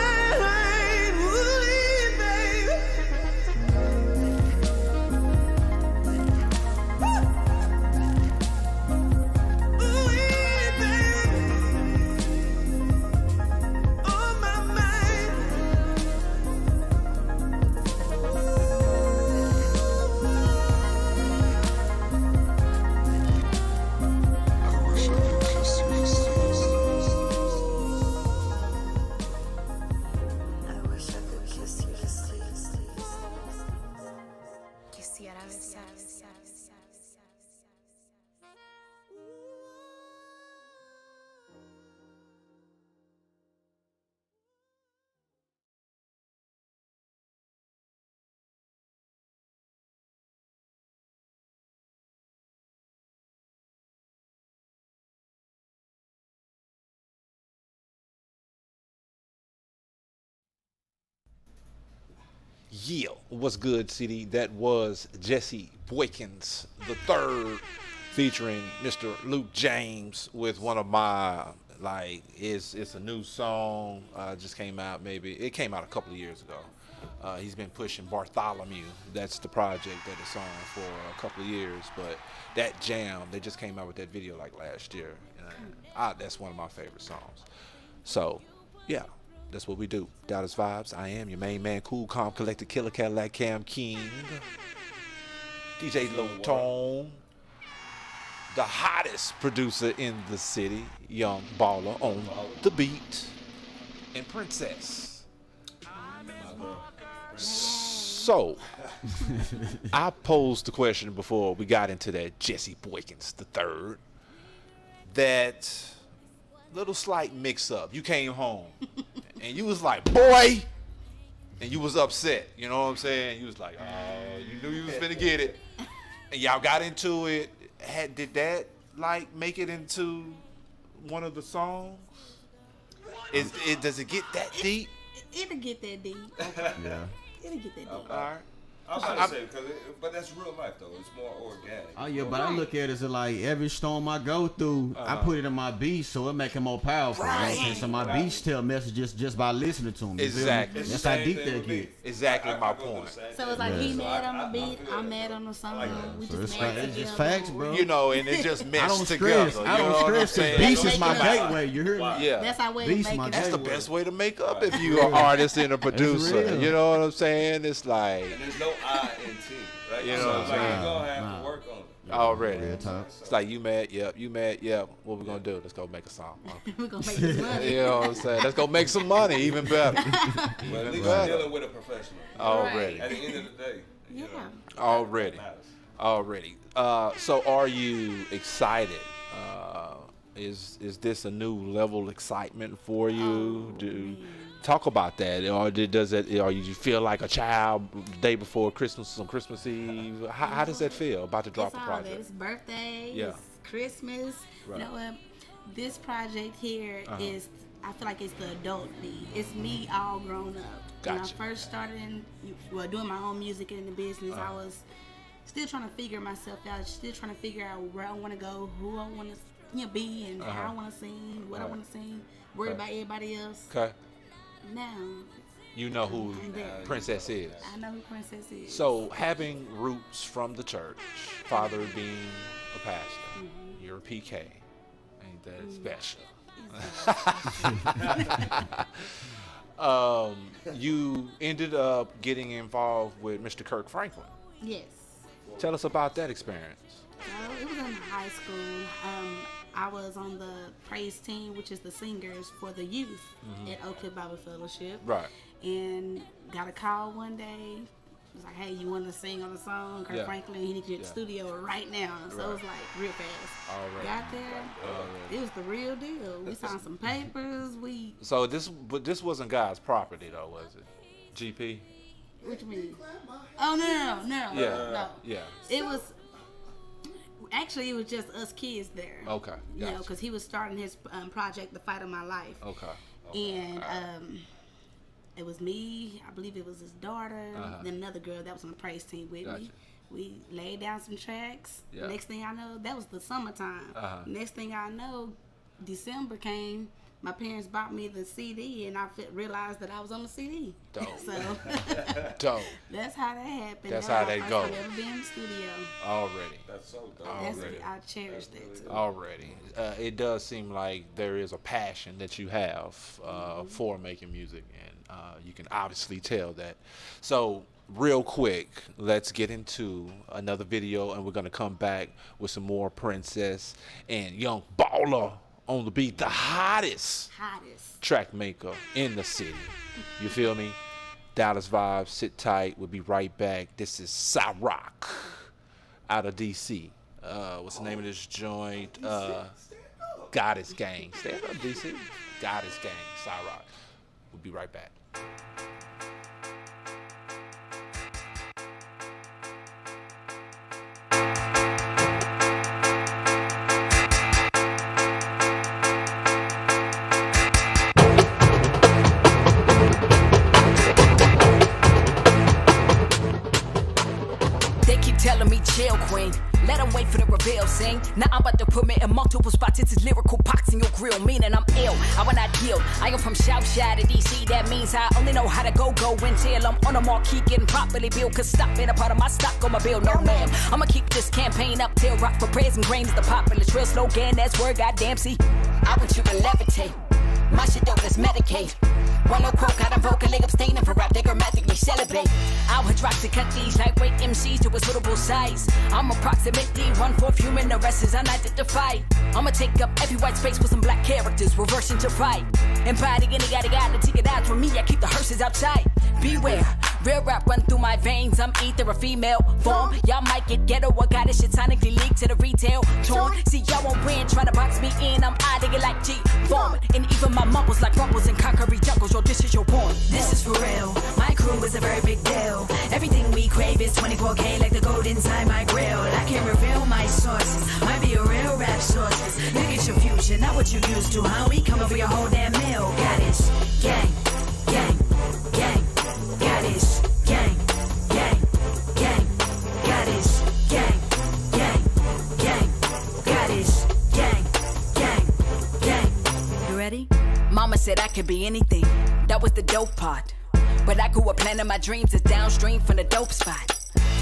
Speaker 9: Yeah, what's good, city? That was Jesse Boykins the third, featuring Mr. Luke James with one of my it's a new song. Just came out. Maybe it came out a couple of years ago. He's been pushing Bartholomew. That's the project that it's on for a couple of years. But that jam, they just came out with that video like last year. And that's one of my favorite songs. So, yeah. That's what we do. Dallas.Vibez. I am your main man, Cool, Calm, Collected, Killer, Cadillac, Cam King, djlOwtOne, the hottest producer in the city, young Bala On The Beat, and Princess. So, I posed the question before we got into that Jesse Boykins the third, that little slight mix-up. You came home. And you was like, boy, and you was upset. You know what I'm saying? You was like, oh, you knew you was finna get it. And y'all got into it. Did that make it into one of the songs? Does it get that deep?
Speaker 11: It'll get that deep.
Speaker 12: Yeah.
Speaker 11: It'll get that deep.
Speaker 9: All right.
Speaker 10: I was gonna say, but that's real life though. It's more organic.
Speaker 12: Oh yeah, but I look at it as like every storm I go through, I put it in my beats, so it make it more powerful.
Speaker 9: Right.
Speaker 12: You know? So my beats tell messages just by listening to them.
Speaker 9: Exactly.
Speaker 12: That's how deep that get.
Speaker 9: Exactly my point.
Speaker 11: So it's like he mad on the beat, I'm mad on the song. We just mad
Speaker 12: It's just facts, bro.
Speaker 9: You know, and it just meshed
Speaker 12: together. I don't stress because beats is my gateway. You hear me?
Speaker 9: Yeah.
Speaker 11: That's our way to make it.
Speaker 9: That's the best way to make up if you are an artist and a producer. You know what I'm saying? It's like.
Speaker 10: And there's no I in T. Right?
Speaker 9: You know what I'm saying?
Speaker 10: You're going to have to work on it.
Speaker 9: Already. It's like, you mad? Yep. You mad? Yep. What we going to do? Let's go make a song.
Speaker 11: We're going to make this money.
Speaker 9: You know what I'm saying? Let's go make some money. Even better.
Speaker 10: Well, at least you're dealing with a professional.
Speaker 9: Already.
Speaker 10: At the end of the day.
Speaker 11: Yeah.
Speaker 9: Already. So are you excited? Is this a new level of excitement for you? Talk about that, or you feel like a child the day before Christmas on Christmas Eve? How does that feel about to drop the project?
Speaker 11: It's birthday,
Speaker 9: yeah.
Speaker 11: It's Christmas. Right. You know what? This project here is, I feel like it's the adult me. It's me all grown up.
Speaker 9: Gotcha.
Speaker 11: When I first started doing my own music in the business, I was still trying to figure myself out, still trying to figure out where I want to go, who I want to be, and how I want to sing, what I want to sing, worry about everybody else.
Speaker 9: Okay.
Speaker 11: Now,
Speaker 9: you know who Princess is.
Speaker 11: I know who Princess is.
Speaker 9: So, having roots from the church, father being a pastor, you're a PK. Ain't that special? You ended up getting involved with Mr. Kirk Franklin.
Speaker 11: Yes.
Speaker 9: Tell us about that experience.
Speaker 11: It was in high school. I was on the praise team, which is the singers for the youth at Oak Cliff Bible Fellowship.
Speaker 9: Right.
Speaker 11: And got a call one day. It was like, hey, you want to sing on the song? Kirk Franklin, he needs you at the studio right now. So it was like real fast.
Speaker 9: Already.
Speaker 11: Got there. It was the real deal. We signed some papers.
Speaker 9: So this wasn't God's property though, was it? GP?
Speaker 11: What you mean? Oh no.
Speaker 9: Yeah. Yeah.
Speaker 11: It was. Actually, it was just us kids there.
Speaker 9: Okay. Gotcha.
Speaker 11: You know, because he was starting his project, The Fight of My Life.
Speaker 9: Okay.
Speaker 11: And it was me, I believe it was his daughter, then another girl that was on the praise team with me. We laid down some tracks. Yeah. Next thing I know, that was the summertime. Next thing I know, December came. My parents bought me the CD, and I realized that I was on the CD.
Speaker 9: Dope.
Speaker 11: So
Speaker 9: dope.
Speaker 11: That's how that happened.
Speaker 9: That's how they go.
Speaker 11: I've never been in the studio.
Speaker 9: Already.
Speaker 10: That's so dope.
Speaker 11: I cherish that too.
Speaker 9: Already. It does seem like there is a passion that you have for making music, and you can obviously tell that. So real quick, let's get into another video, and we're gonna come back with some more Princess and young Bala On The Beat, the hottest track maker in the city. You feel me? Dallas.Vibez, sit tight. We'll be right back. This is Cyrock out of DC. What's the name of this joint? Goddess Gang. Stand up, DC. Goddess Gang, Cyrock. We'll be right back.
Speaker 17: telling me chill, queen. Let them wait for the reveal, sing. Now I'm about to put me in multiple spots. It's lyrical pox in your grill, meaning I'm ill. I will not yield. I am from Southside to DC. That means I only know how to go until I'm on a marquee getting properly built. Cause stop being a part of my stock on my bill, no ma'am. I'ma keep this campaign up till rock for praise and grain is the popular drill slogan. That's word, goddamn, see. I want you to levitate. My shit dope, let's medicate. One low quote, got them vocally abstaining for rap, they grammatically celebrate. I'll hydroxycut these lightweight MCs to a suitable size. I'm approximately 1/4 human, the rest is unidentified. I'ma take up every white space with some black characters, reversing to fight. Embodying the yada to take it out from me, I keep the hearses outside. Beware, real rap run through my veins, I'm either a female form. Y'all might get ghetto, I got this shit sonically leaked to the retail torn. See, y'all won't win, trying to box me in, I'm out of it like G-Form. And even my mumbles like rumbles and concrete jungles, yo, this is your porn. This is for real, my crew is a very big deal. Everything we crave is 24K like the gold inside my grill. I can reveal my sources, might be a real rap sources. Look at your future, not what you used to, how we come over your whole damn meal. Got it, gang, gang, gang. Got it, gang, gang, gang. Got it, gang, gang, gang. Got it, gang, gang, gang. You ready? Mama said I could be anything. That was the dope part. But I grew up planning my dreams is downstream from the dope spot.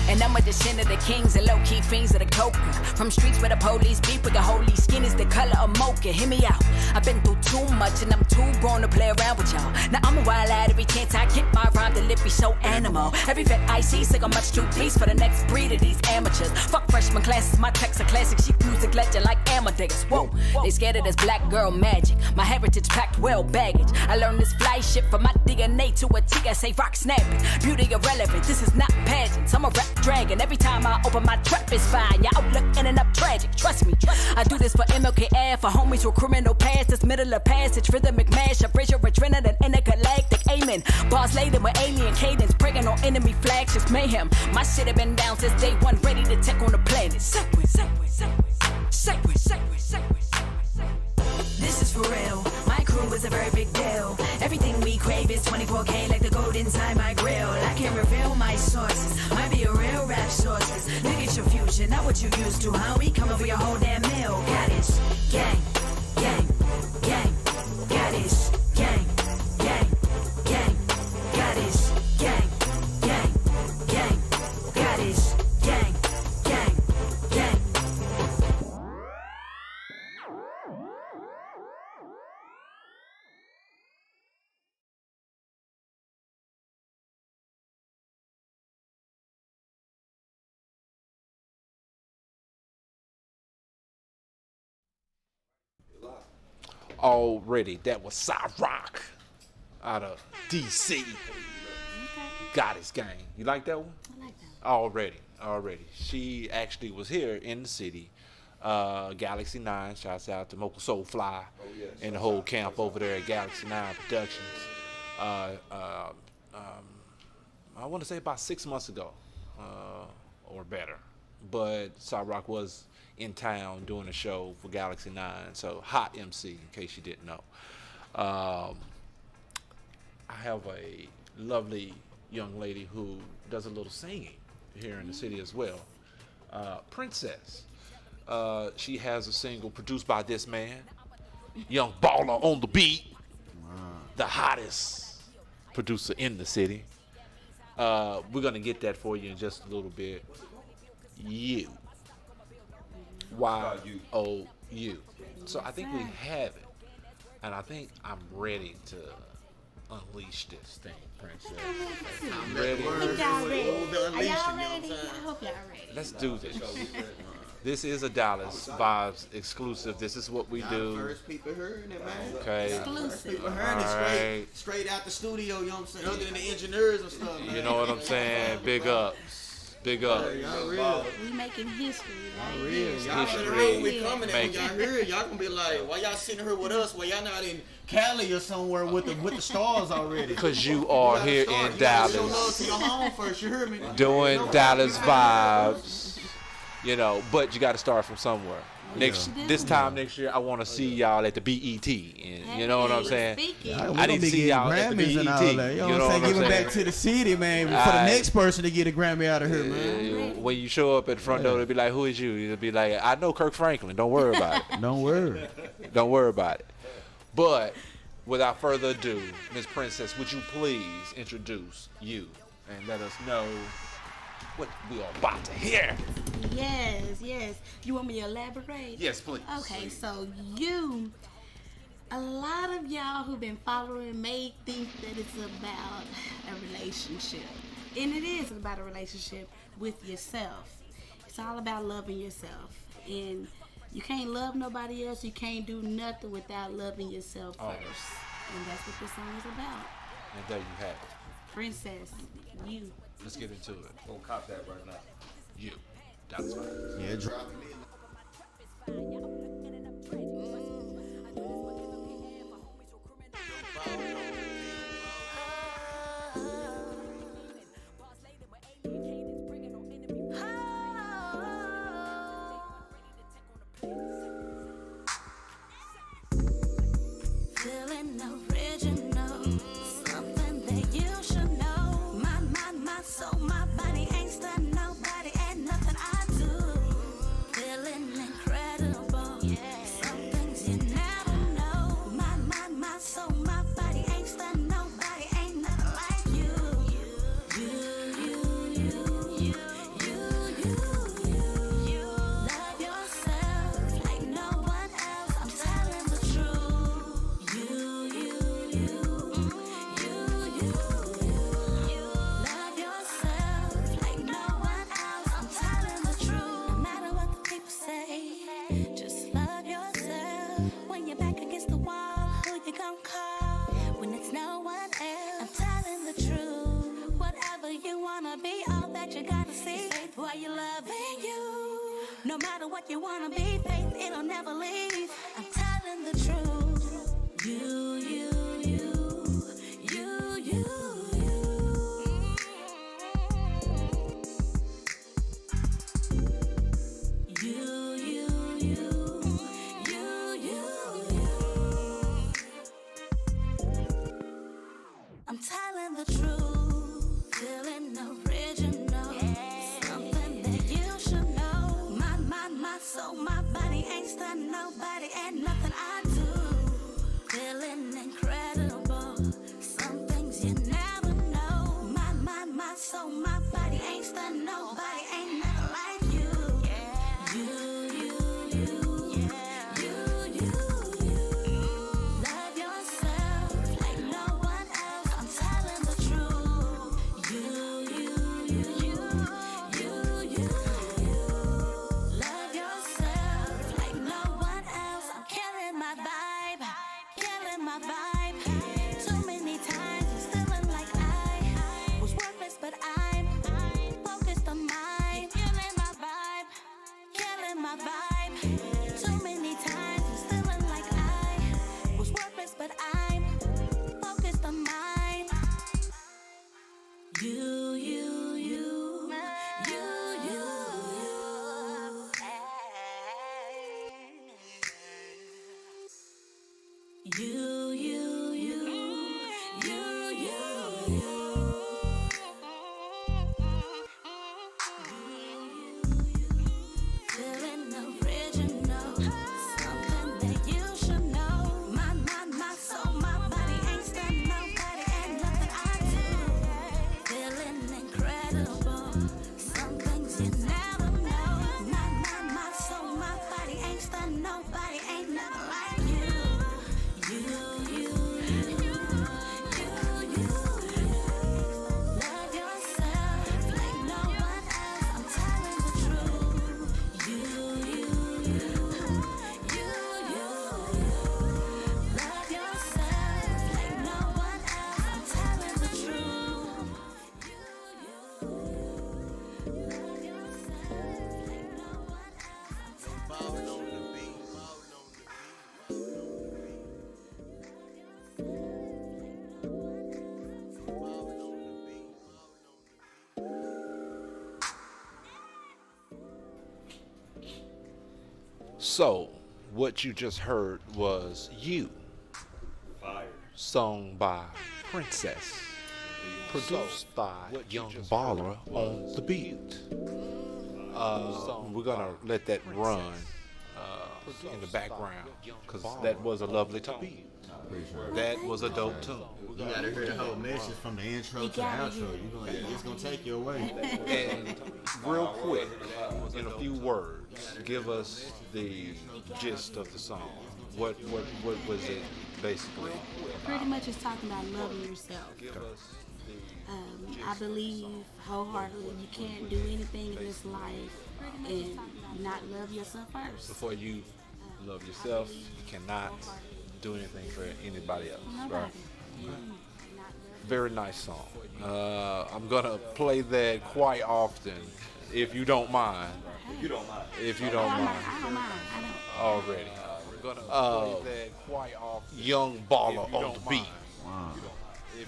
Speaker 17: And I'm a descendant of the kings and low-key fiends of the coca. From streets where the police beat with the holy skin is the color of mocha. Hear me out. I've been through too much and I'm too grown to play around with y'all. Now I'm a wild lad every chance I get my rhyme delivery so animal. Every vet I see sick I'm much too pleased for the next breed of these amateurs. Fuck freshman classes, my texts are classic. She music legend like Amadeus. Whoa, they scared of this black girl magic. My heritage packed well baggage. I learned this fly shit from my DNA to a T. I say rock snapping. Beauty irrelevant. This is not pageants. I'm a rap dragon. Every time I open my trap is fine. Your outlook ending up tragic. Trust me. I do this for MLKF, for homies with criminal past. This middle of passage, rhythmic mash, a bridge of adrenaline, intergalactic. Amen. Bars laden with alien cadence, praying on enemy flags, just mayhem. My shit have been down since day one, ready to take on the planet. Segue, segue, segue, segue, segue, segue, segue. This is for real. My crew is a very big deal. Everything we crave is 24K like the gold inside my grill. I can reveal my sources, might be a real rap sources. Look at your future, not what you used to, how we come over your whole damn meal. Got it, gang, gang, gang. Got it, gang, gang, gang. Got it, gang, gang, gang. Got it, gang, gang, gang.
Speaker 9: Already, that was Cyrock out of DC. Goddess Gang. You like that one?
Speaker 11: I like that.
Speaker 9: Already. She actually was here in the city. Galaxy 9, shouts out to Mocha Soulfly and the whole camp over there at Galaxy 9 Productions. I want to say about 6 months ago or better. But Cyrock was in town doing a show for Galaxy 9, so hot MC in case you didn't know. I have a lovely young lady who does a little singing here in the city as well. Princess. She has a single produced by this man, young Bala On Tha Beat, the hottest producer in the city. We're gonna get that for you in just a little bit. You. Y-O-U. So I think we have it. And I think I'm ready to unleash this thing, Princess. I'm ready.
Speaker 11: I think y'all ready. Are y'all ready? I hope y'all ready.
Speaker 9: Let's do this. This is a Dallas.Vibez exclusive. This is what we do.
Speaker 12: First people hearing it, man.
Speaker 9: Okay.
Speaker 11: Exclusive.
Speaker 12: People hearing it straight out the studio, you know what I'm saying? Other than the engineers and stuff, man.
Speaker 9: You know what I'm saying? Big ups. Big up.
Speaker 12: Y'all real.
Speaker 11: We making history, right?
Speaker 12: Y'all real. Y'all sitting here we coming, and when y'all hear it, y'all gonna be like, why y'all sitting here with us? Why y'all not in Cali or somewhere with the stars already?
Speaker 9: Because you are here in Dallas.
Speaker 12: Show love to your home first, you hear me?
Speaker 9: Doing Dallas.Vibez. You know, but you got to start from somewhere. This time next year, I want to see y'all at the BET, and you know what I'm saying. I need to see y'all at the BET.
Speaker 12: And all that. You know what I'm saying? Give it back to the city, man. For the next person to get a Grammy out of here, man.
Speaker 9: When you show up at the front door, they'll be like, "Who is you?" You'll be like, "I know Kirk Franklin. Don't worry about it.
Speaker 12: Don't worry.
Speaker 9: Don't worry about it." But without further ado, Miss Princess, would you please introduce you and let us know what we are about to hear?
Speaker 11: Yes. You want me to elaborate?
Speaker 9: Yes, please.
Speaker 11: Okay, so a lot of y'all who've been following may think that it's about a relationship. And it is about a relationship with yourself. It's all about loving yourself. And you can't love nobody else. You can't do nothing without loving yourself first. And that's what this song is about.
Speaker 9: And there you have it.
Speaker 11: Princess, you.
Speaker 9: Let's get into it.
Speaker 10: We'll cop that right now.
Speaker 9: You. Dallas.Vibez.
Speaker 12: Yeah, drop
Speaker 15: Feeling original, something that you should know. My soul, my body ain't stunned nobody, ain't nothing I do. Feeling incredible, some things you never know. My soul, my body ain't stunned nobody, ain't nothing like you. You love yourself like no one else. I'm telling the truth. Love yourself like no one else. I'm telling the truth. No matter what the people say, just love yourself. When you're back against the wall, who you gonna call? When it's no one else, I'm telling the truth. Whatever you wanna be, all that you gotta see. Faith while you're loving you. No matter what you wanna be, faith, it'll never leave. I'm telling the truth. I'm telling the truth, feeling original, something that you should know. My soul, my body ain't stunned nobody, ain't nothing I do. Feeling incredible, some things you never know. My soul, my body ain't stunned nobody, ain't nothing like you. Love yourself like no one else. I'm telling the truth. Love yourself like no one else. I'm killing my vibe, Too many times I'm feeling like I was worthless, but I'm focused on mine. Killing my vibe, Too many times I'm feeling like I was worthless, but I'm focused on mine. Feeling original.
Speaker 9: So, what you just heard was You, sung by Princess, produced by Young Bala On The Beat. We're gonna let that run in the background because that was a lovely tone. That was a dope tune.
Speaker 12: You gotta hear the whole message from the intro to the outro. It's gonna take you away.
Speaker 9: And real quick, in a few words, give us the gist of the song. What was it basically?
Speaker 11: Pretty much it's talking about loving yourself. I believe wholeheartedly you can't do anything in this life and not love yourself first.
Speaker 9: Before you love yourself, you cannot do anything for anybody else, right? Very nice song. I'm gonna play that quite often, if you don't mind.
Speaker 10: If you don't mind.
Speaker 9: If you don't mind.
Speaker 11: I don't mind.
Speaker 9: Already. We're gonna play that quite often. Young Bala On The Beat.
Speaker 12: Wow.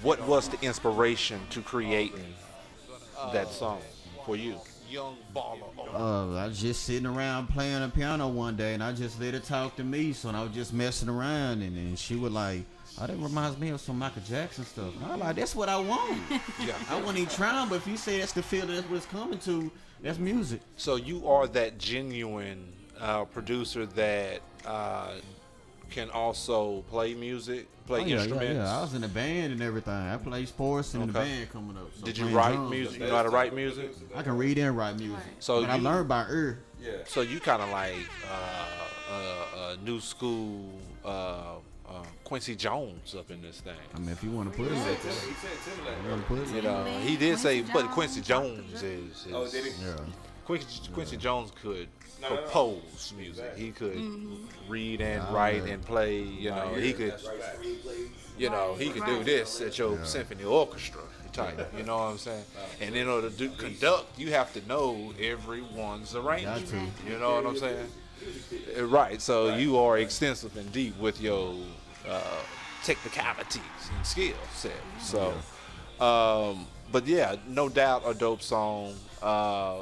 Speaker 9: What was the inspiration to creating that song for you? Young Bala.
Speaker 12: I was just sitting around playing the piano one day, and I just let her talk to me. So I was just messing around, and then she was like, "Oh, that reminds me of some Michael Jackson stuff." And I was like, "That's what I want."
Speaker 9: Yeah.
Speaker 12: I wasn't even trying, but if you say that's the feel that's what it's coming to, that's music.
Speaker 9: So you are that genuine producer that can also play music, play instruments.
Speaker 12: Yeah, I was in the band and everything. I play sports and the band coming up. So
Speaker 9: did you write music? You know how to write music?
Speaker 12: I can read and write music.
Speaker 9: So
Speaker 12: but I learned by ear.
Speaker 10: Yeah.
Speaker 9: So you kind of like new school Quincy Jones up in this thing.
Speaker 12: I mean, if you want to put it,
Speaker 9: you know, he did say, but Quincy Jones is.
Speaker 10: Oh, did he?
Speaker 12: Yeah.
Speaker 9: Quincy Jones could compose music. He could read and write and play. You know, he could. You know, he could do this at your symphony orchestra type. You know what I'm saying? And in order to conduct, you have to know everyone's arrangement. You know what I'm saying? Right. So you are extensive and deep with your technicalities and skill set. So, but yeah, no doubt a dope song.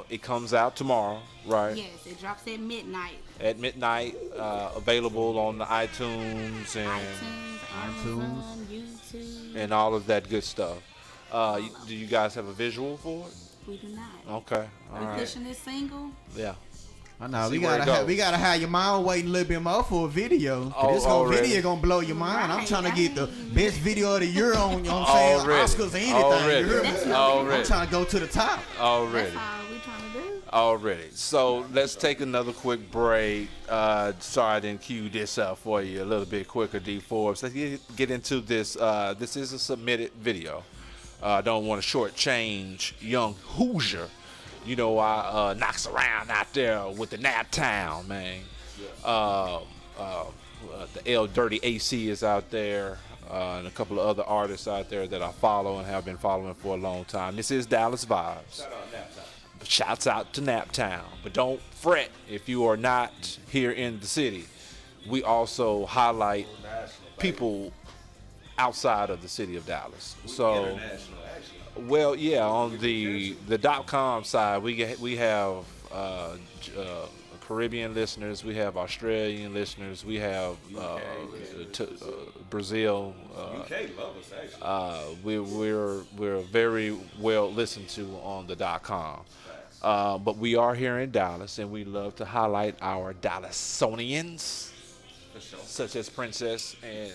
Speaker 9: It comes out tomorrow, right?
Speaker 11: Yes, it drops at midnight.
Speaker 9: At midnight, available on the iTunes and
Speaker 11: Amazon, YouTube,
Speaker 9: and all of that good stuff. Do you guys have a visual for it?
Speaker 11: We do not.
Speaker 9: Okay, all
Speaker 11: We're
Speaker 9: right.
Speaker 11: pushing this single.
Speaker 9: Yeah.
Speaker 12: I know
Speaker 9: See
Speaker 12: we
Speaker 9: where it
Speaker 12: gotta
Speaker 9: goes.
Speaker 12: have your mind waiting a little bit more for a video.
Speaker 9: Oh,
Speaker 12: This whole
Speaker 9: already.
Speaker 12: video gonna blow your mind. I'm trying to get the best video of the year on. You know what I'm saying?
Speaker 9: Already.
Speaker 12: Oscars or anything.
Speaker 9: Already.
Speaker 12: You hear me?
Speaker 9: Already.
Speaker 12: I'm trying to go to the top.
Speaker 9: Already.
Speaker 11: That's all we're trying to do.
Speaker 9: Already. So let's take another quick break. Sorry I didn't cue this up for you a little bit quicker, D4. Let's get into this. This is a submitted video. I don't want to shortchange Young Hoosier. You know, I knocks around out there with the Nap Town, man. The L Dirty AC is out there, and a couple of other artists out there that I follow and have been following for a long time. This is Dallas.Vibez. Shouts out to Naptown. But don't fret if you are not here in the city. We also highlight people outside of the city of Dallas. So, well, yeah, on the .com side, we have Caribbean listeners, we have Australian listeners, we have Brazil.
Speaker 10: UK love us actually.
Speaker 9: We're very well listened to on the .com. But we are here in Dallas, and we love to highlight our Dallasonians, such as Princess and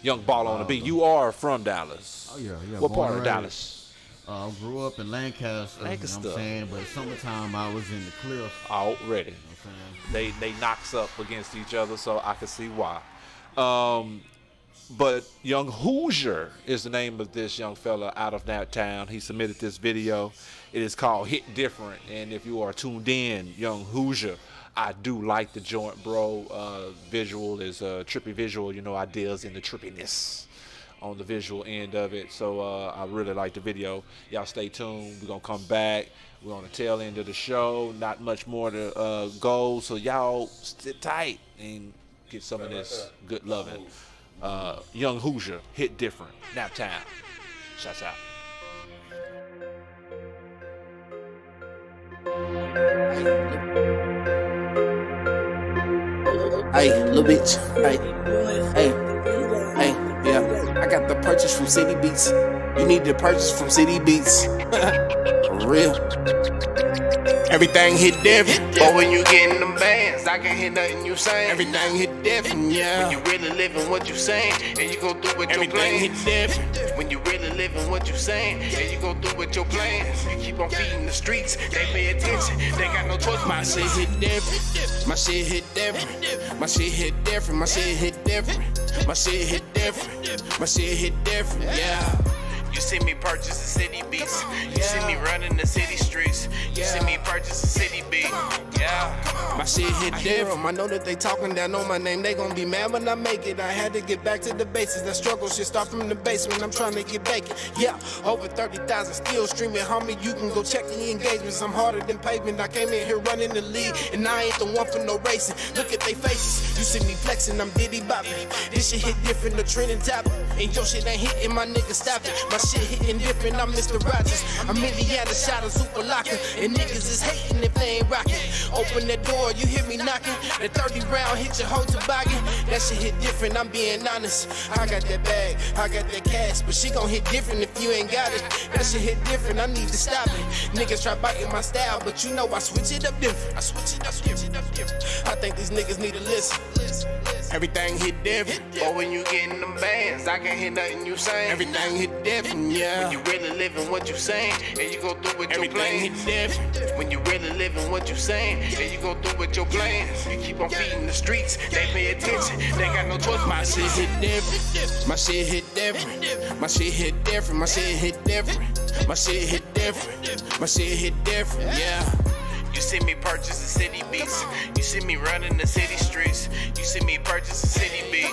Speaker 9: Young Bala On The Beat. You are from Dallas.
Speaker 12: Oh, yeah.
Speaker 9: What
Speaker 12: Born
Speaker 9: part of
Speaker 12: and
Speaker 9: Dallas?
Speaker 12: I grew up in Lancaster. You know what I'm saying? But summertime, I was in the Cliff.
Speaker 9: Already.
Speaker 12: You know what I'm saying?
Speaker 9: They knocks up against each other, so I can see why. But Young Hoosier is the name of this young fella out of that town. He submitted this video. It is called Hit Different. And if you are tuned in, Young Hoosier, I do like the joint, bro. Visual is a trippy visual, you know, ideas in the trippiness on the visual end of it. So I really like the video. Y'all stay tuned. We're going to come back. We're on the tail end of the show. Not much more to go. So y'all sit tight and get some of this good loving. Young Hoosier, Hit Different, Nap Town. Shouts out.
Speaker 18: Hey, little bitch. Hey, hey, yeah. I got the purchase from City Beats. You need to purchase from City Beats. For real. Everything hit different. But when you getting them bands, I can't hear nothing you saying. Everything hit different, yeah. When you really living what you saying, and you go through with your plans. Everything hit different. When you really living what you saying, and you go through with your plans. You keep on feeding the streets, they pay attention. They got no choice. My shit hit different. My shit hit different. My shit hit different. My shit hit different. My shit hit different. My shit hit different, yeah. You see me purchase the City Beats. You see me running the city streets. You see me purchase the City Beat. Yeah, my shit hit different. I know that they talking down on my name. They gon' be mad when I make it. I had to get back to the basics. That struggle shit start from the basement. I'm trying to get bacon. Yeah, over 30,000 still streaming. Homie, you can go check the engagements. I'm harder than pavement. I came in here running the league, and I ain't the one for no racing. Look at they faces. You see me flexing. I'm Diddy bopping. This shit hit different. The trending topic. And your shit ain't hitting. My nigga stop it. My shit hitting different, I'm Mr. Rogers. I'm Indiana shot a super locker. And niggas is hating if they ain't rocking. Open that door, you hear me knocking. The 30 round hit your whole toboggan. That shit hit different, I'm being honest. I got that bag, I got that cash. But she gon' hit different if you ain't got it. That shit hit different, I need to stop it. Niggas try biting my style, but you know I switch it up different. I switch it up different. I think these niggas need to listen. Everything hit different. But when you getting them bands, I can't hear nothing you saying. Everything hit different, yeah. When you really living what you saying, and you go through with your plans. When you really living what you saying, and you go through with your plans. You keep on feeding the streets, they pay attention. They got no choice. My shit hit different. My shit hit different. My shit hit different. My shit hit different. My shit hit different. My shit hit different, yeah. You see me purchase the City Beats. You see me running the city streets. You see me purchase the City Beat.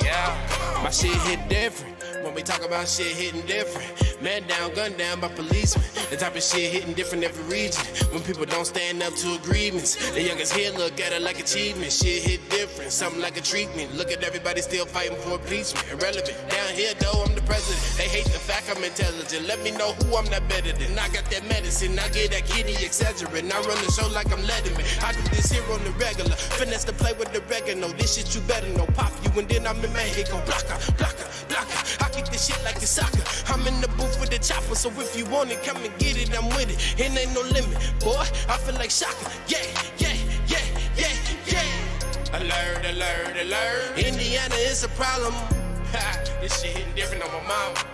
Speaker 18: Yeah, my shit hit different. When we talk about shit hitting different. Man down, gun down by policemen. The type of shit hitting different every region. When people don't stand up to agreements. The youngest here look at it like achievement. Shit hit different, something like a treatment. Look at everybody still fighting for impeachment. Irrelevant. Down here though, I'm the president. They hate the fact I'm intelligent. Let me know who I'm not better than. I got that medicine, I get that kitty exaggerate. I run the show like I'm Letterman. I do this here on the regular. Finesse to play with the oregano. This shit you better know. Pop you and then I'm in Mexico. Blocker, blocker, blocker. I kick this shit like it's soccer. I'm in the booth with the chopper. So if you want it, come and get it. I'm with it. And ain't no limit. Boy, I feel like Shaka. Yeah, yeah, yeah, yeah, yeah. Alert, alert, alert. Indiana is a problem. Ha, this shit hitting different on my mama.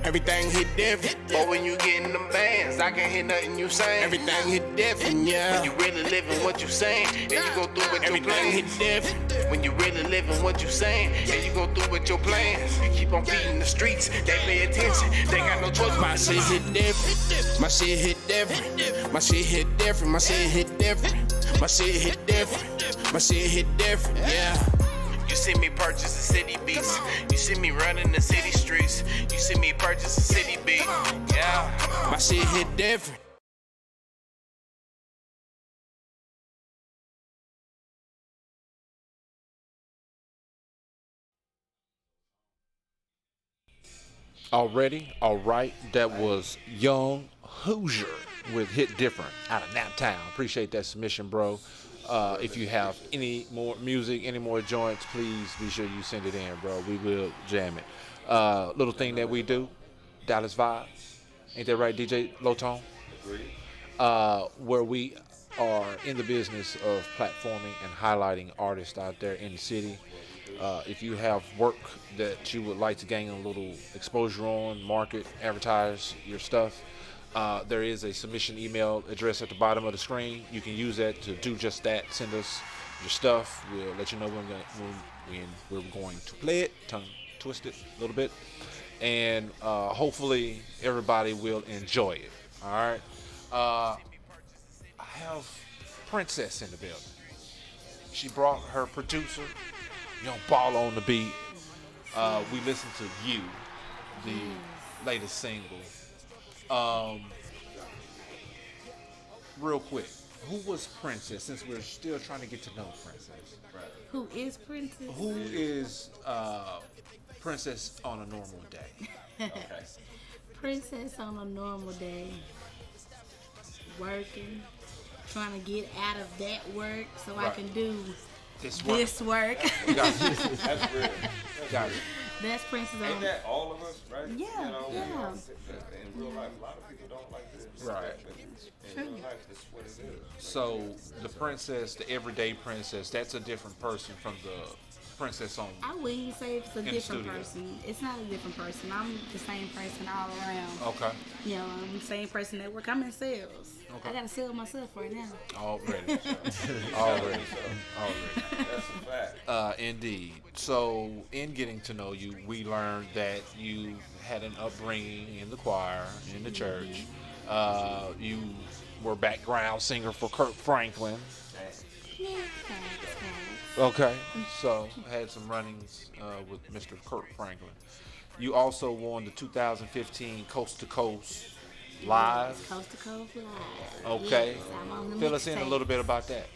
Speaker 18: Everything hit different. But when you getting them bands, I can't hear nothing you saying. Everything hit different, yeah. When you really living what you saying, and you go through with your plans. Everything hit different. When you really living what you saying, and you go through with your plans. You keep on feeding the streets, they pay attention. They got no choice. My shit hit different. My shit hit different. My shit hit different. My shit hit different. My shit hit different. My shit hit different, yeah. You see me purchase the City Beats. You see me running the city streets. You see me purchase the City Beat. Yeah, my shit hit different.
Speaker 9: Already, all right. That was Young Hoosier with Hit Different out of Naptown. Appreciate that submission, bro. If you have any more music, any more joints, please be sure you send it in, bro. We will jam it. Little thing that we do, Dallas.Vibez. Ain't that right, djlOwtOne? Where we are in the business of platforming and highlighting artists out there in the city. If you have work that you would like to gain a little exposure on, market, advertise your stuff, there is a submission email address at the bottom of the screen. You can use that to do just that. Send us your stuff. We'll let you know when we're going to play it, tongue twist it a little bit, and hopefully everybody will enjoy it. All right. I have Princess in the building. She brought her producer, Bala On The Beat. We listened to You, the latest single. Real quick, who was Princess? Since we're still trying to get to know Princess. Right.
Speaker 11: Who is Princess?
Speaker 9: Who is Princess on a normal day? Okay.
Speaker 11: Princess on a normal day. Working, trying to get out of that work so I can do
Speaker 9: This work.
Speaker 11: This work.
Speaker 9: Gotcha.
Speaker 10: That's real.
Speaker 9: Gotcha.
Speaker 11: That's Prince's
Speaker 10: Ain't
Speaker 11: own.
Speaker 10: that all of us, right?
Speaker 11: Yeah,
Speaker 10: You know,
Speaker 11: yeah.
Speaker 10: In real life, a lot of people don't like this.
Speaker 9: Right.
Speaker 10: But in real life, that's what it is.
Speaker 9: So the princess, the everyday princess, that's a different person from the princess on.
Speaker 11: I wouldn't say it's a
Speaker 9: in the
Speaker 11: different
Speaker 9: studio.
Speaker 11: person. It's not a different person. I'm the same person all around.
Speaker 9: Okay.
Speaker 11: You know, I'm the same person at work. I'm in sales.
Speaker 9: Okay.
Speaker 11: I gotta sell myself right now.
Speaker 9: Already. Already.
Speaker 10: That's a fact.
Speaker 9: Indeed. So, in getting to know you, we learned that you had an upbringing in the choir, in the church. You were background singer for Kirk Franklin.
Speaker 11: Yeah,
Speaker 9: Okay. So, had some runnings with Mr. Kirk Franklin. You also won the 2015 Coast to Coast Live.
Speaker 11: Coast to Coast Live.
Speaker 9: Okay.
Speaker 11: Yes, I'm on the
Speaker 9: Fill us in a
Speaker 11: mixtape.
Speaker 9: little bit about that.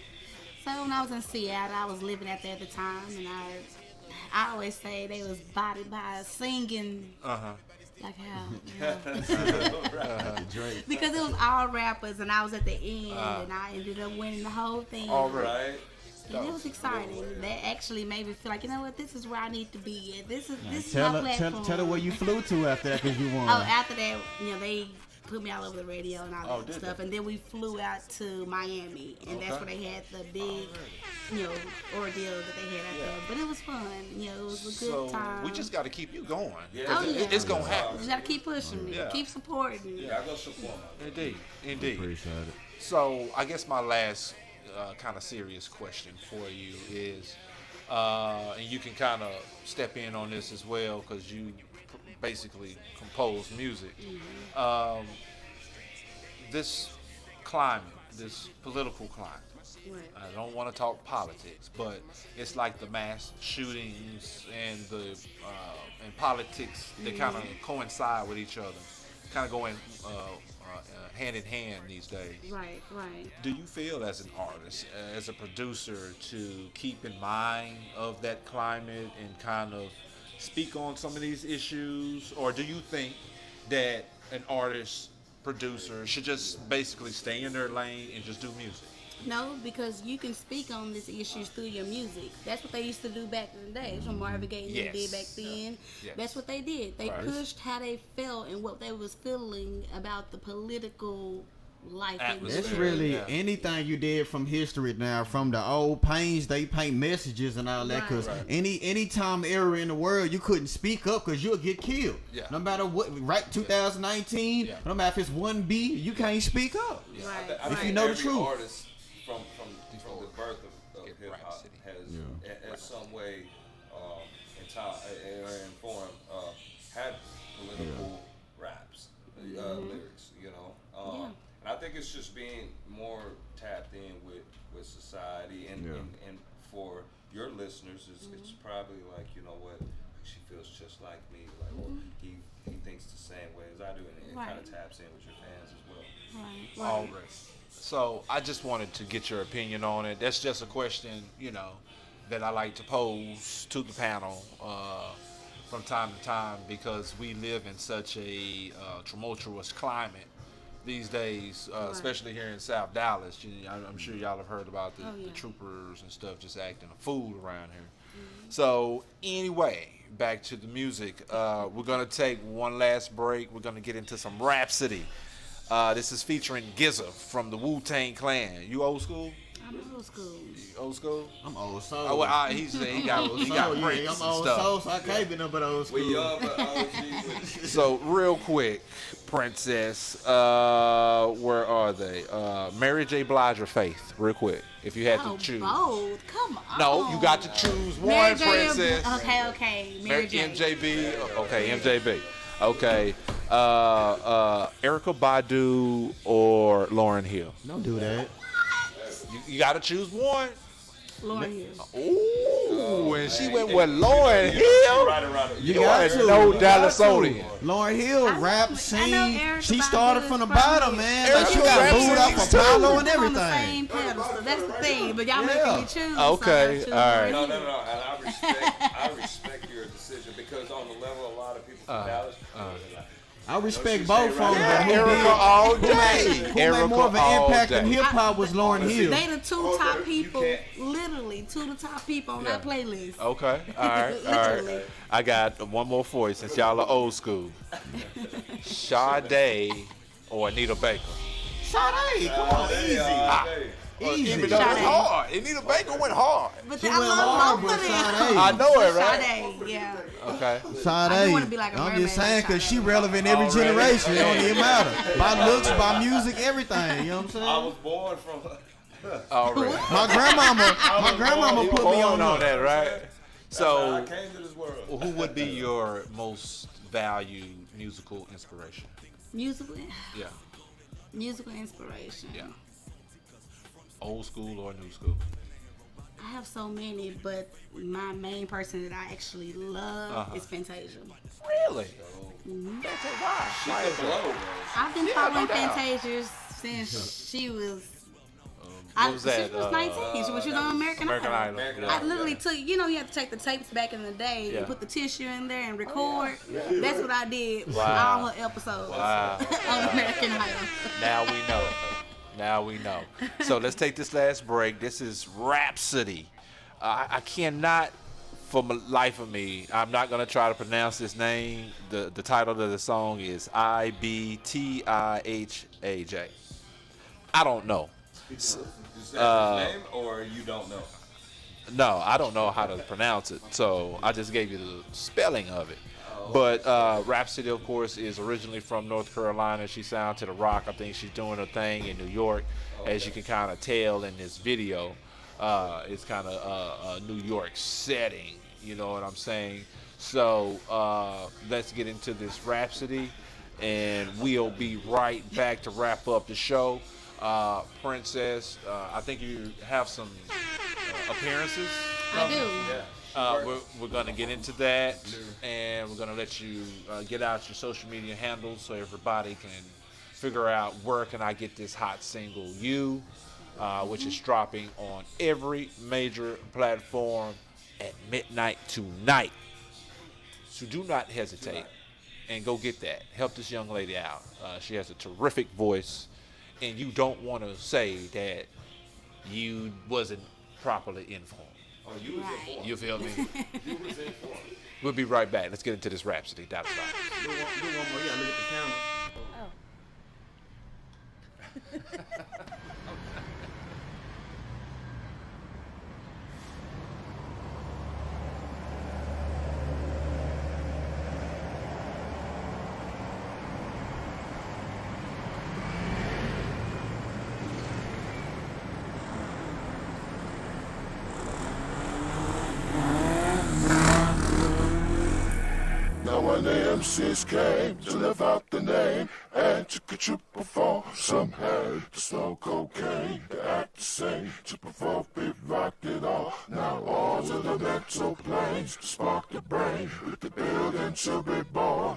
Speaker 11: So when I was in Seattle, I was living out there at the time, and I always say they was bodied by singing. Like how, you know. Because it was all rappers, and I was at the end, and I ended up winning the whole thing.
Speaker 9: All right.
Speaker 11: And it was exciting. That actually made me feel like, you know what, this is where I need to be at. This is
Speaker 12: Tell
Speaker 11: my
Speaker 12: her,
Speaker 11: platform.
Speaker 12: tell her where you flew to after that because you won.
Speaker 11: Oh, after that, you know, they put me all over the radio and all that
Speaker 9: did
Speaker 11: stuff.
Speaker 9: they?
Speaker 11: And then we flew out to Miami, and that's where they had the big, you know, ordeal that they had out there. But it was fun. You know, it was a good time.
Speaker 9: We just got to keep you going.
Speaker 11: Oh, yeah.
Speaker 9: It's going to happen.
Speaker 11: You just got to keep pushing me.
Speaker 9: Yeah.
Speaker 11: Keep supporting me.
Speaker 10: Yeah, I go support them.
Speaker 9: Indeed.
Speaker 12: Appreciate it.
Speaker 9: So, I guess my last kind of serious question for you is, and you can kind of step in on this as well because you basically compose music. This climate, this political climate, I don't want to talk politics, but it's like the mass shootings and the and politics, they kind of coincide with each other, kind of going hand in hand these days.
Speaker 11: Right.
Speaker 9: Do you feel as an artist, as a producer, to keep in mind of that climate and kind of speak on some of these issues? Or do you think that an artist, producer should just basically stay in their lane and just do music?
Speaker 11: No, because you can speak on these issues through your music. That's what they used to do back in the day. That's what Marvin Gaye and them did back then.
Speaker 9: Yes.
Speaker 11: That's what they did. They pushed how they felt and what they was feeling about the political life.
Speaker 12: It's really anything you did from history now, from the old pains, they paint messages and all that. Because any time era in the world, you couldn't speak up because you'll get killed. No matter what, 2019, no matter if it's 1B, you can't speak up. If you know the truth.
Speaker 10: Artist from the birth of hip hop has in some way in time or in form had political raps, lyrics, you know. And I think it's just being more tapped in with society and for your listeners, it's probably like, you know what, she feels just like me, like or he thinks the same way as I do, and it kind of taps in with your fans as well.
Speaker 9: All right. So I just wanted to get your opinion on it. That's just a question, you know, that I like to pose to the panel from time to time because we live in such a tumultuous climate these days, especially here in South Dallas. I'm sure y'all have heard about the troopers and stuff just acting a fool around here. So anyway, back to the music. We're going to take one last break. We're going to get into some Rhapsody. This is featuring GZA from the Wu-Tang Clan. You old school?
Speaker 11: I'm old school.
Speaker 9: You old school?
Speaker 12: I'm old soul.
Speaker 9: Oh, well, he got breaks
Speaker 12: I'm old
Speaker 9: and stuff.
Speaker 12: soul, so I can't be no but old school.
Speaker 10: We young, but OG.
Speaker 9: So real quick, Princess, where are they? Mary J. Blige or Faith? Real quick, if you had to choose.
Speaker 11: Bold. Come on.
Speaker 9: No, you got to choose
Speaker 11: Mary
Speaker 9: one,
Speaker 11: J.
Speaker 9: Princess.
Speaker 11: Okay. Mary J.
Speaker 9: MJB. Okay, MJB. Okay. Erykah Badu or Lauryn Hill?
Speaker 12: Don't do that.
Speaker 9: You got to choose one.
Speaker 11: Lauryn Hill.
Speaker 9: Ooh, and she went with Lauryn Hill.
Speaker 12: You got to.
Speaker 9: No Dallas.Vibez.
Speaker 12: Lauryn Hill rap, sing. She
Speaker 11: Badu
Speaker 12: started from the
Speaker 11: is
Speaker 12: bottom, man.
Speaker 9: Erykah
Speaker 12: Like she got
Speaker 9: Badu
Speaker 12: booed up
Speaker 9: sings
Speaker 12: for Apollo
Speaker 11: Put
Speaker 12: and
Speaker 11: them on the
Speaker 12: everything.
Speaker 11: same pedestal. That's the thing. But y'all making me choose.
Speaker 9: Okay,
Speaker 11: so
Speaker 9: all right.
Speaker 10: No. And I respect your decision because on the level a lot of people from Dallas,
Speaker 12: I respect both of them.
Speaker 9: Yeah, Erica all day.
Speaker 12: Who made more of an impact in hip hop was Lauryn Hill.
Speaker 11: They the two top people, literally two of the top people on that playlist.
Speaker 9: Okay, all right. I got one more for you since y'all are old school. Sade or Anita Baker?
Speaker 12: Sade, come on, easy.
Speaker 9: Even though it's hard. Anita Baker went hard.
Speaker 11: But I love both of them.
Speaker 9: I know it, right?
Speaker 11: Sade, yeah.
Speaker 9: Okay.
Speaker 12: Sade, I'm just saying because she relevant every generation. It don't even matter. By looks, by music, everything. You know what I'm saying?
Speaker 10: I was born from.
Speaker 9: Already.
Speaker 12: My grandmama put me on
Speaker 9: that, right? So,
Speaker 10: I came to this world.
Speaker 9: Who would be your most valued musical inspiration?
Speaker 11: Musical?
Speaker 9: Yeah.
Speaker 11: Musical inspiration.
Speaker 9: Yeah. Old school or new school?
Speaker 11: I have so many, but my main person that I actually love is Fantasia.
Speaker 9: Really?
Speaker 11: Mm-hmm.
Speaker 9: Why?
Speaker 11: I've been following Fantasia since she was.
Speaker 9: What was that?
Speaker 11: She was 19. She was on American Idol.
Speaker 9: Idol.
Speaker 11: I literally took, you had to take the tapes back in the day and put the tissue in there and record. That's what I did with all her episodes on American Idol.
Speaker 9: Now we know. So let's take this last break. This is Rhapsody. I cannot, for the life of me, I'm not going to try to pronounce this name. The title of the song is Ibtihaj. I don't know.
Speaker 10: Is that his name or you don't know?
Speaker 9: No, I don't know how to pronounce it. So I just gave you the spelling of it. But Rhapsody, of course, is originally from North Carolina. She signed to the Rock. I think she's doing her thing in New York, as you can kind of tell in this video. It's kind of a New York setting, you know what I'm saying? So let's get into this Rhapsody, and we'll be right back to wrap up the show. Princess, I think you have some appearances.
Speaker 11: I do.
Speaker 9: Yeah. We're going to get into that, and we're going to let you get out your social media handles so everybody can figure out where can I get this hot single, You, which is dropping on every major platform at midnight tonight. So do not hesitate and go get that. Help this young lady out. She has a terrific voice, and you don't want to say that you wasn't properly informed.
Speaker 10: Oh, you was informed.
Speaker 9: You feel me?
Speaker 10: You was informed.
Speaker 9: We'll be right back. Let's get into this Rhapsody. Dallas.Vibez.
Speaker 18: Do one more. You gotta look at the camera.
Speaker 4: When the MCs came to live out the name and to get you perform, some had to smoke cocaine, to act the same, to perform big rock it all. Now all to the mental planes, to spark the brain, with the building to be born.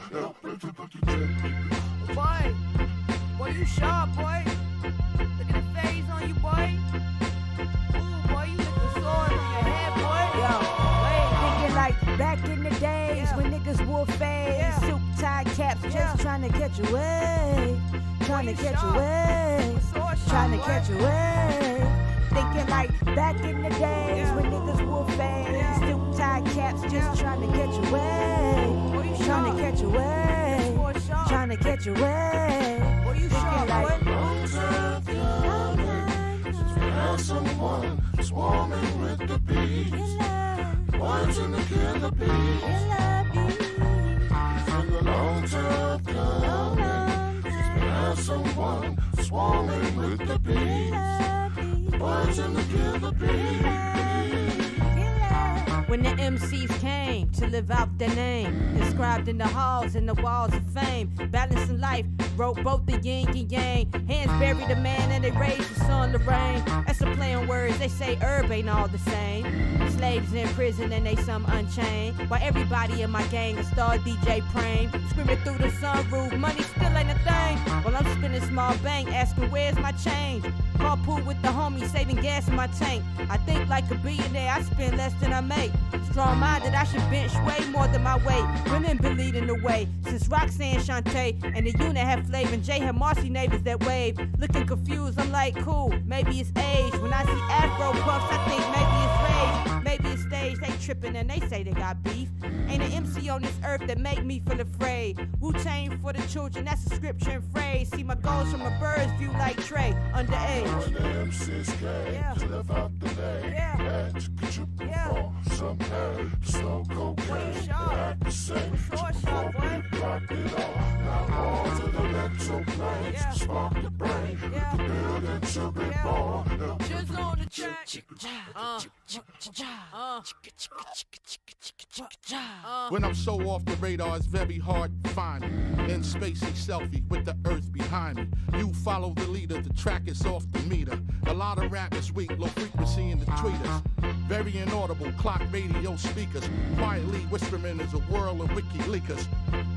Speaker 8: Boy, you sharp, boy. Look at the face on you, boy. Ooh, boy, you look the sword on your head, boy. Yo, thinking like back in the days when niggas wore fades, suit tie caps, just trying to catch a wave, trying to catch a wave, trying to catch a wave. Thinking like back in the days when niggas wore fades, suit tie caps, just trying to catch a wave, trying to catch a wave, trying to catch a wave. Thinking like
Speaker 4: someone swarming with the bees, words in the killer bees. It's been a long time coming. She's been out someone swarming with the bees, words in the killer bees.
Speaker 8: When the MCs came to live out their name, inscribed in the halls and the walls of fame, balancing life, wrote both the yin and yang. Hands buried a man and they raised the
Speaker 19: on Lorraine. That's a play on words, they say herb ain't all the same. Slaves in prison and they some unchained. While everybody in my gang a star DJ Prame. Screaming through the sunroof, money still ain't a thing. While I'm spinning small bank, asking where's my change. Carpool with the homies, saving gas in my tank. I think like a billionaire, I spend less than I make. Strong-minded, I should bench way more than my weight. Women been leading the way since Roxanne Shante and the unit had flavor and Jay had Marcy neighbors that wave. Looking confused, I'm like, cool, maybe it's age. When I see Afro puffs, I think maybe it's rage. Maybe it's stage, they tripping and they say they got beef. Ain't an MC on this earth that make me feel afraid. Wu-Tang for the children, that's a scripture and phrase. See my goals from a bird's view like Trey, underage.
Speaker 4: Yeah. To live out the day. Yeah. And to get you before some hay. Slow cocaine. Act the same. Rock it all. Now on to the mental plane. Spark the brain. The building to be born.
Speaker 19: Just on the track.
Speaker 2: When I'm so off the radar, it's very hard to find me. In space, a selfie with the earth behind me. You follow the leader, the track is off the meter. A lot of rap is weak, low frequency in the tweeters. Very inaudible, clock radio speakers. Quietly whispering is a whirl of wiki leakers.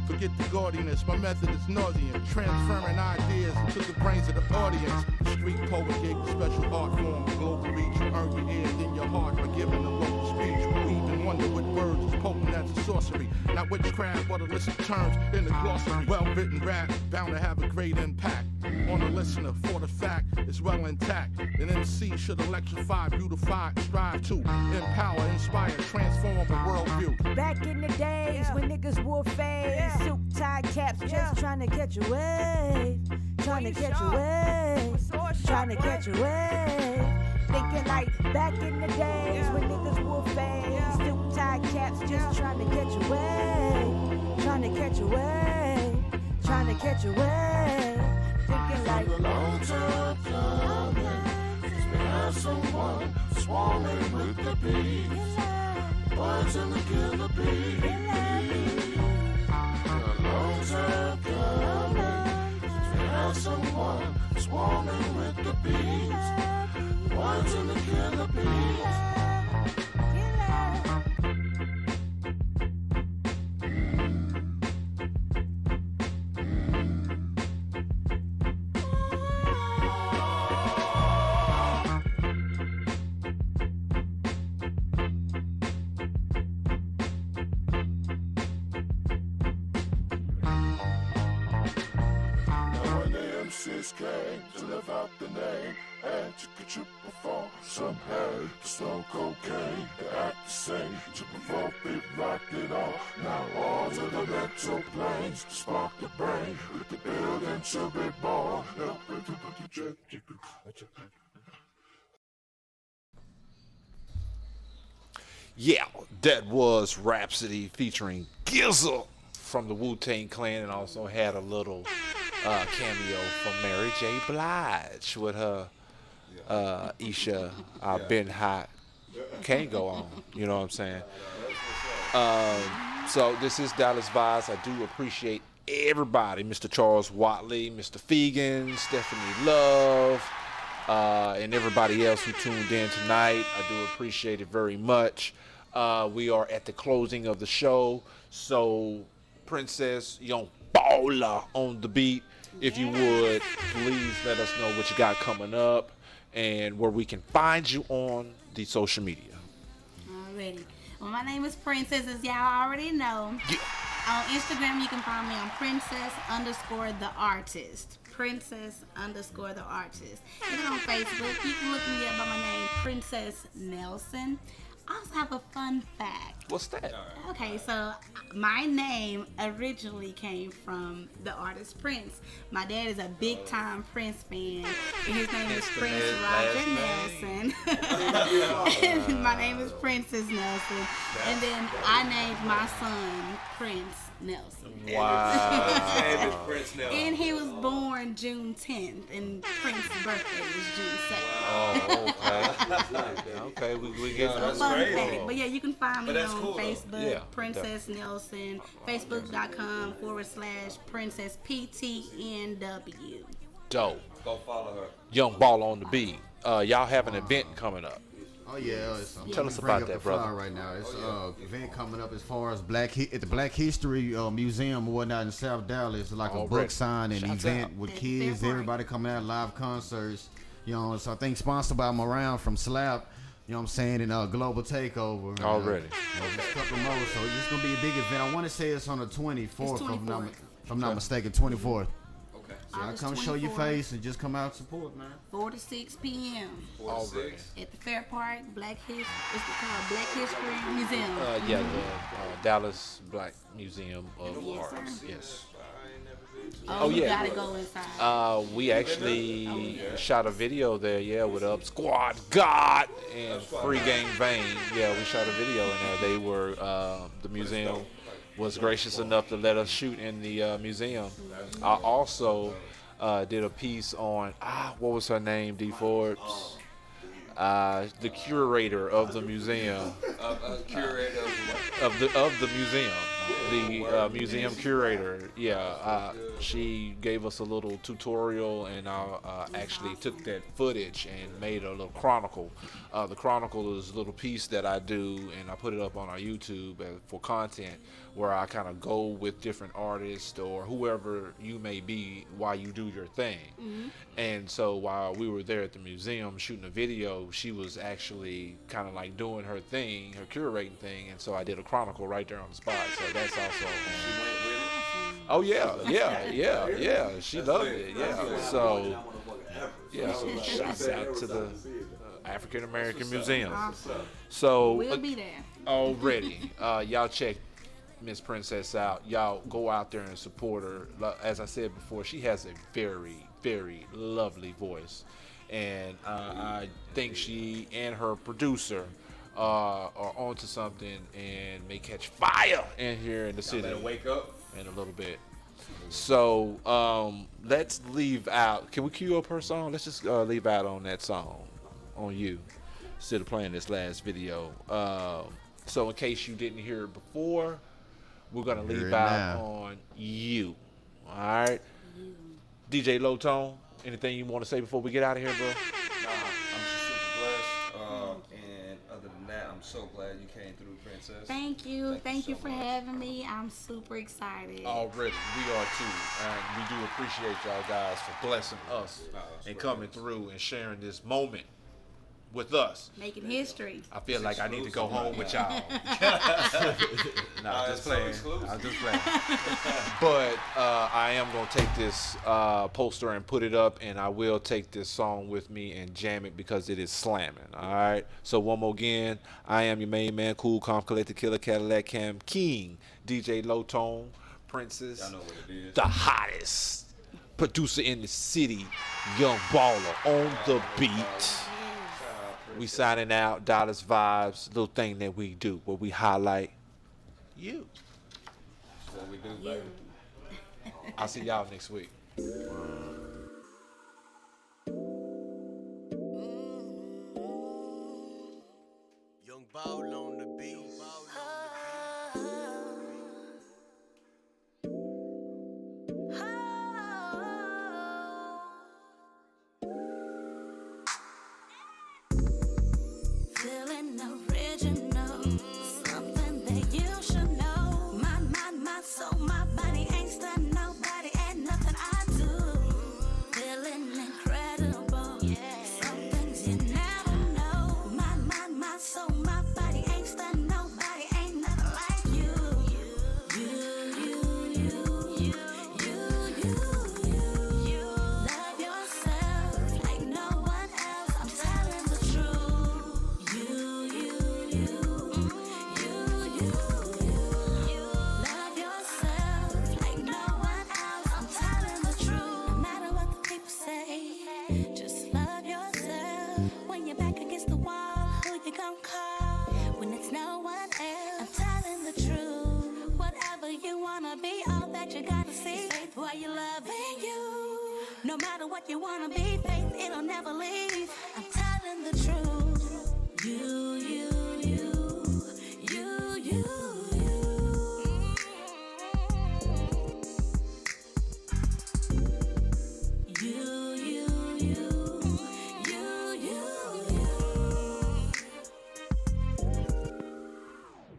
Speaker 2: Forget the gaudiness, my method is nauseant. Transferring ideas into the brains of the audience. The street poet gave a special art form. Global reach, you earn your ear, then your heart by giving a local speech. We even wonder what words is potent as a sorcery. Not witchcraft, but a list of terms in the glossary. Well-written rap, bound to have a great impact on the listener, for the fact it's well intact. An MC should electrify, beautify, strive to empower, inspire, transform a worldview.
Speaker 19: Back in the days when niggas wore fades, suit tie caps, just trying to catch a wave, trying to catch a wave, trying to catch a wave. Thinking like back in the days when niggas wore fades, suit tie caps, just trying to catch a wave, trying to catch a wave, trying to catch a wave. Thinking like
Speaker 4: a long time coming. We have someone swarming with the bees. Birds and the killer bees. A long time coming. We have someone swarming with the bees. Birds and the killer bees. Came to live out the name and to get you before some hay. To smoke cocaine, to act the same, to provoke it, rock it all. Now on to the mental planes, to spark the brain, with the building to be born.
Speaker 9: Yeah, that was Rhapsody featuring Gizzle from the Wu-Tang Clan, and also had a little cameo from Mary J. Blige with her Isha, I've Been Hot. Can't go on, you know what I'm saying? So this is Dallas.Vibez. I do appreciate everybody, Mr. Charles Watley, Mr. Fegan, Stephanie Love, and everybody else who tuned in tonight. I do appreciate it very much. We are at the closing of the show, so Princess, Bala On Tha Beat, if you would, please let us know what you got coming up and where we can find you on the social media.
Speaker 11: Alrighty. Well, my name is Princess, as y'all already know.
Speaker 9: Yeah.
Speaker 11: On Instagram, you can find me on Princess_the_artist. Princess_the_artist. And then on Facebook, you can look me up by my name, Princess Nelson. I also have a fun fact.
Speaker 9: What's that?
Speaker 11: Okay, so my name originally came from the artist Prince. My dad is a big time Prince fan, and his name is Prince Roger Nelson. And my name is Princess Nelson. And then I named my son Prince Nelson.
Speaker 9: Wow.
Speaker 10: His name is Prince Nelson.
Speaker 11: And he was born June 10th, and Prince's birthday was June 2nd.
Speaker 9: Oh, okay. Okay, we get
Speaker 11: That's crazy. But yeah, you can find me on
Speaker 10: cool,
Speaker 11: Facebook,
Speaker 9: yeah,
Speaker 11: Princess Nelson, Facebook.com/Princess PTNW.
Speaker 9: dope.
Speaker 10: Go follow her.
Speaker 9: Young Bala On Tha Beat. Y'all have an event coming up.
Speaker 12: Oh yeah,
Speaker 9: Tell us about that, brother.
Speaker 12: Right now, it's event coming up as far as at the Black History Museum or whatnot in South Dallas. It's like a book signing event with kids, everybody coming out, live concerts. You know, so I think sponsored by Moran from Slap. You know what I'm saying? And Global Takeover.
Speaker 9: Already.
Speaker 12: Just a couple more. So it's gonna be a big event. I want to say it's on the 24th. If I'm not mistaken, 24th. So I come show your face and just come out and support, man.
Speaker 11: 4 to 6 p.m.
Speaker 9: Already.
Speaker 11: At the Fair Park, Black History. It's called Black History Museum.
Speaker 9: The Dallas Black Museum of Arts. Yes.
Speaker 11: Oh, you gotta go inside.
Speaker 9: We actually shot a video there, with Up Squad God and Free Gang Vane. Yeah, we shot a video in there. They were the museum was gracious enough to let us shoot in the museum. I also did a piece on what was her name, D. Forbes? The curator of the museum.
Speaker 10: Curator
Speaker 9: of the museum. The museum curator. She gave us a little tutorial, and I actually took that footage and made a little chronicle. The chronicle is a little piece that I do, and I put it up on our YouTube for content, where I kind of go with different artists or whoever you may be while you do your thing.
Speaker 11: Mm-hmm.
Speaker 9: And so while we were there at the museum shooting a video, she was actually kind of like doing her thing, her curating thing, and so I did a chronicle right there on the spot. So that's also. Oh yeah. She loved it. So shouts out to the African American Museum.
Speaker 11: Awesome.
Speaker 9: So
Speaker 11: we'll be there
Speaker 9: already. Y'all check Miss Princess out. Y'all go out there and support her. As I said before, she has a very, very lovely voice, and I think she and her producer are onto something and may catch fire in here in the city.
Speaker 10: Better wake up
Speaker 9: in a little bit. So let's leave out. Can we cue up her song? Let's just leave out on that song, on You, instead of playing this last video. So in case you didn't hear it before, we're gonna leave out on You. All right, djlOwtOne. Anything you want to say before we get out of here, bro?
Speaker 10: Nah, I'm super blessed. And other than that, I'm so glad you came through, Princess.
Speaker 11: Thank you for having me. I'm super excited.
Speaker 9: Already, we are too, and we do appreciate y'all guys for blessing us and coming through and sharing this moment with us.
Speaker 11: Making history.
Speaker 9: I feel like I need to go home with y'all. Nah, I'm just playing. But I am going to take this poster and put it up, and I will take this song with me and jam it because it is slamming. All right? So one more again, I am your main man, Cool, Calm, Collected, Killer, Cadillac, Cam, King, djlOwtOne, Princess,
Speaker 10: y'all know what it is.
Speaker 9: The hottest producer in the city, Young Bala On The Beat. We signing out. Dallas.Vibez, little thing that we do where we highlight you.
Speaker 10: That's what we do, baby.
Speaker 9: I'll see y'all next week.
Speaker 20: Young Bala on the beat.
Speaker 15: Feeling original, something that you should know. My soul, my body ain't stunned nobody, ain't nothing I do. Feeling incredible, some things you never know. My soul, my body ain't stunned nobody, ain't nothing like you. You love yourself like no one else. I'm telling the truth. Love yourself like no one else. I'm telling the truth. No matter what the people say, just love yourself. When you're back against the wall, who you gonna call? When it's no one else, I'm telling the truth. Whatever you wanna be, all that you gotta see. Faith while you're loving you. No matter what you wanna be, faith, it'll never leave. I'm telling the truth. You. You.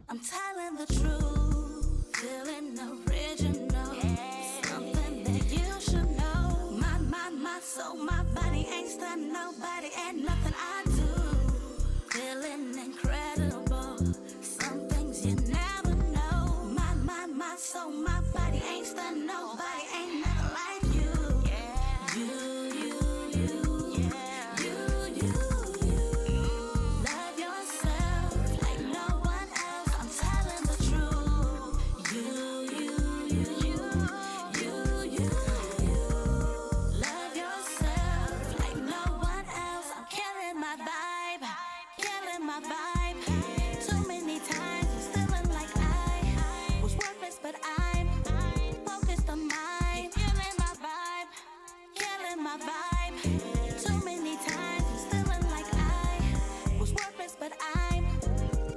Speaker 15: I'm telling the truth, feeling original. Something that you should know. My soul, my body ain't stunned nobody, and nothing I do. Feeling incredible. Some things you never know. My soul, my body ain't stunned nobody, ain't nothing like you. Love yourself like no one else. I'm telling the truth. Love yourself like no one else. I'm killing my vibe, killing my vibe. Too many times I'm feeling like I was worthless, but I'm focused on mine. Killing my vibe, killing my vibe. Too many times I'm feeling like I was worthless, but I'm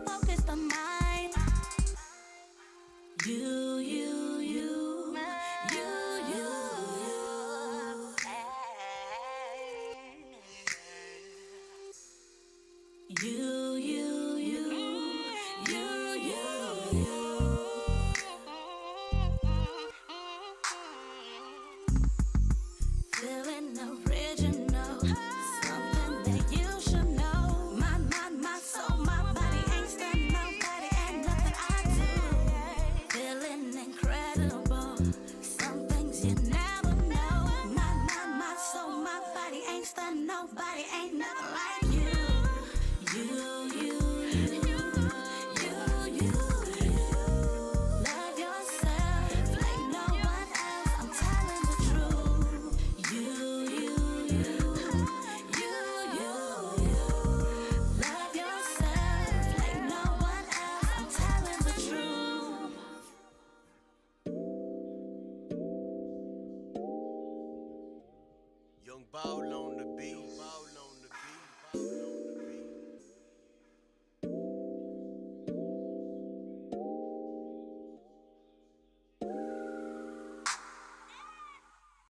Speaker 15: focused on mine. Feeling original, something that you should know. My soul, my body ain't stunned nobody, and nothing I do. Feeling incredible, some things you never know. My soul, my body ain't stunned nobody, ain't nothing like you.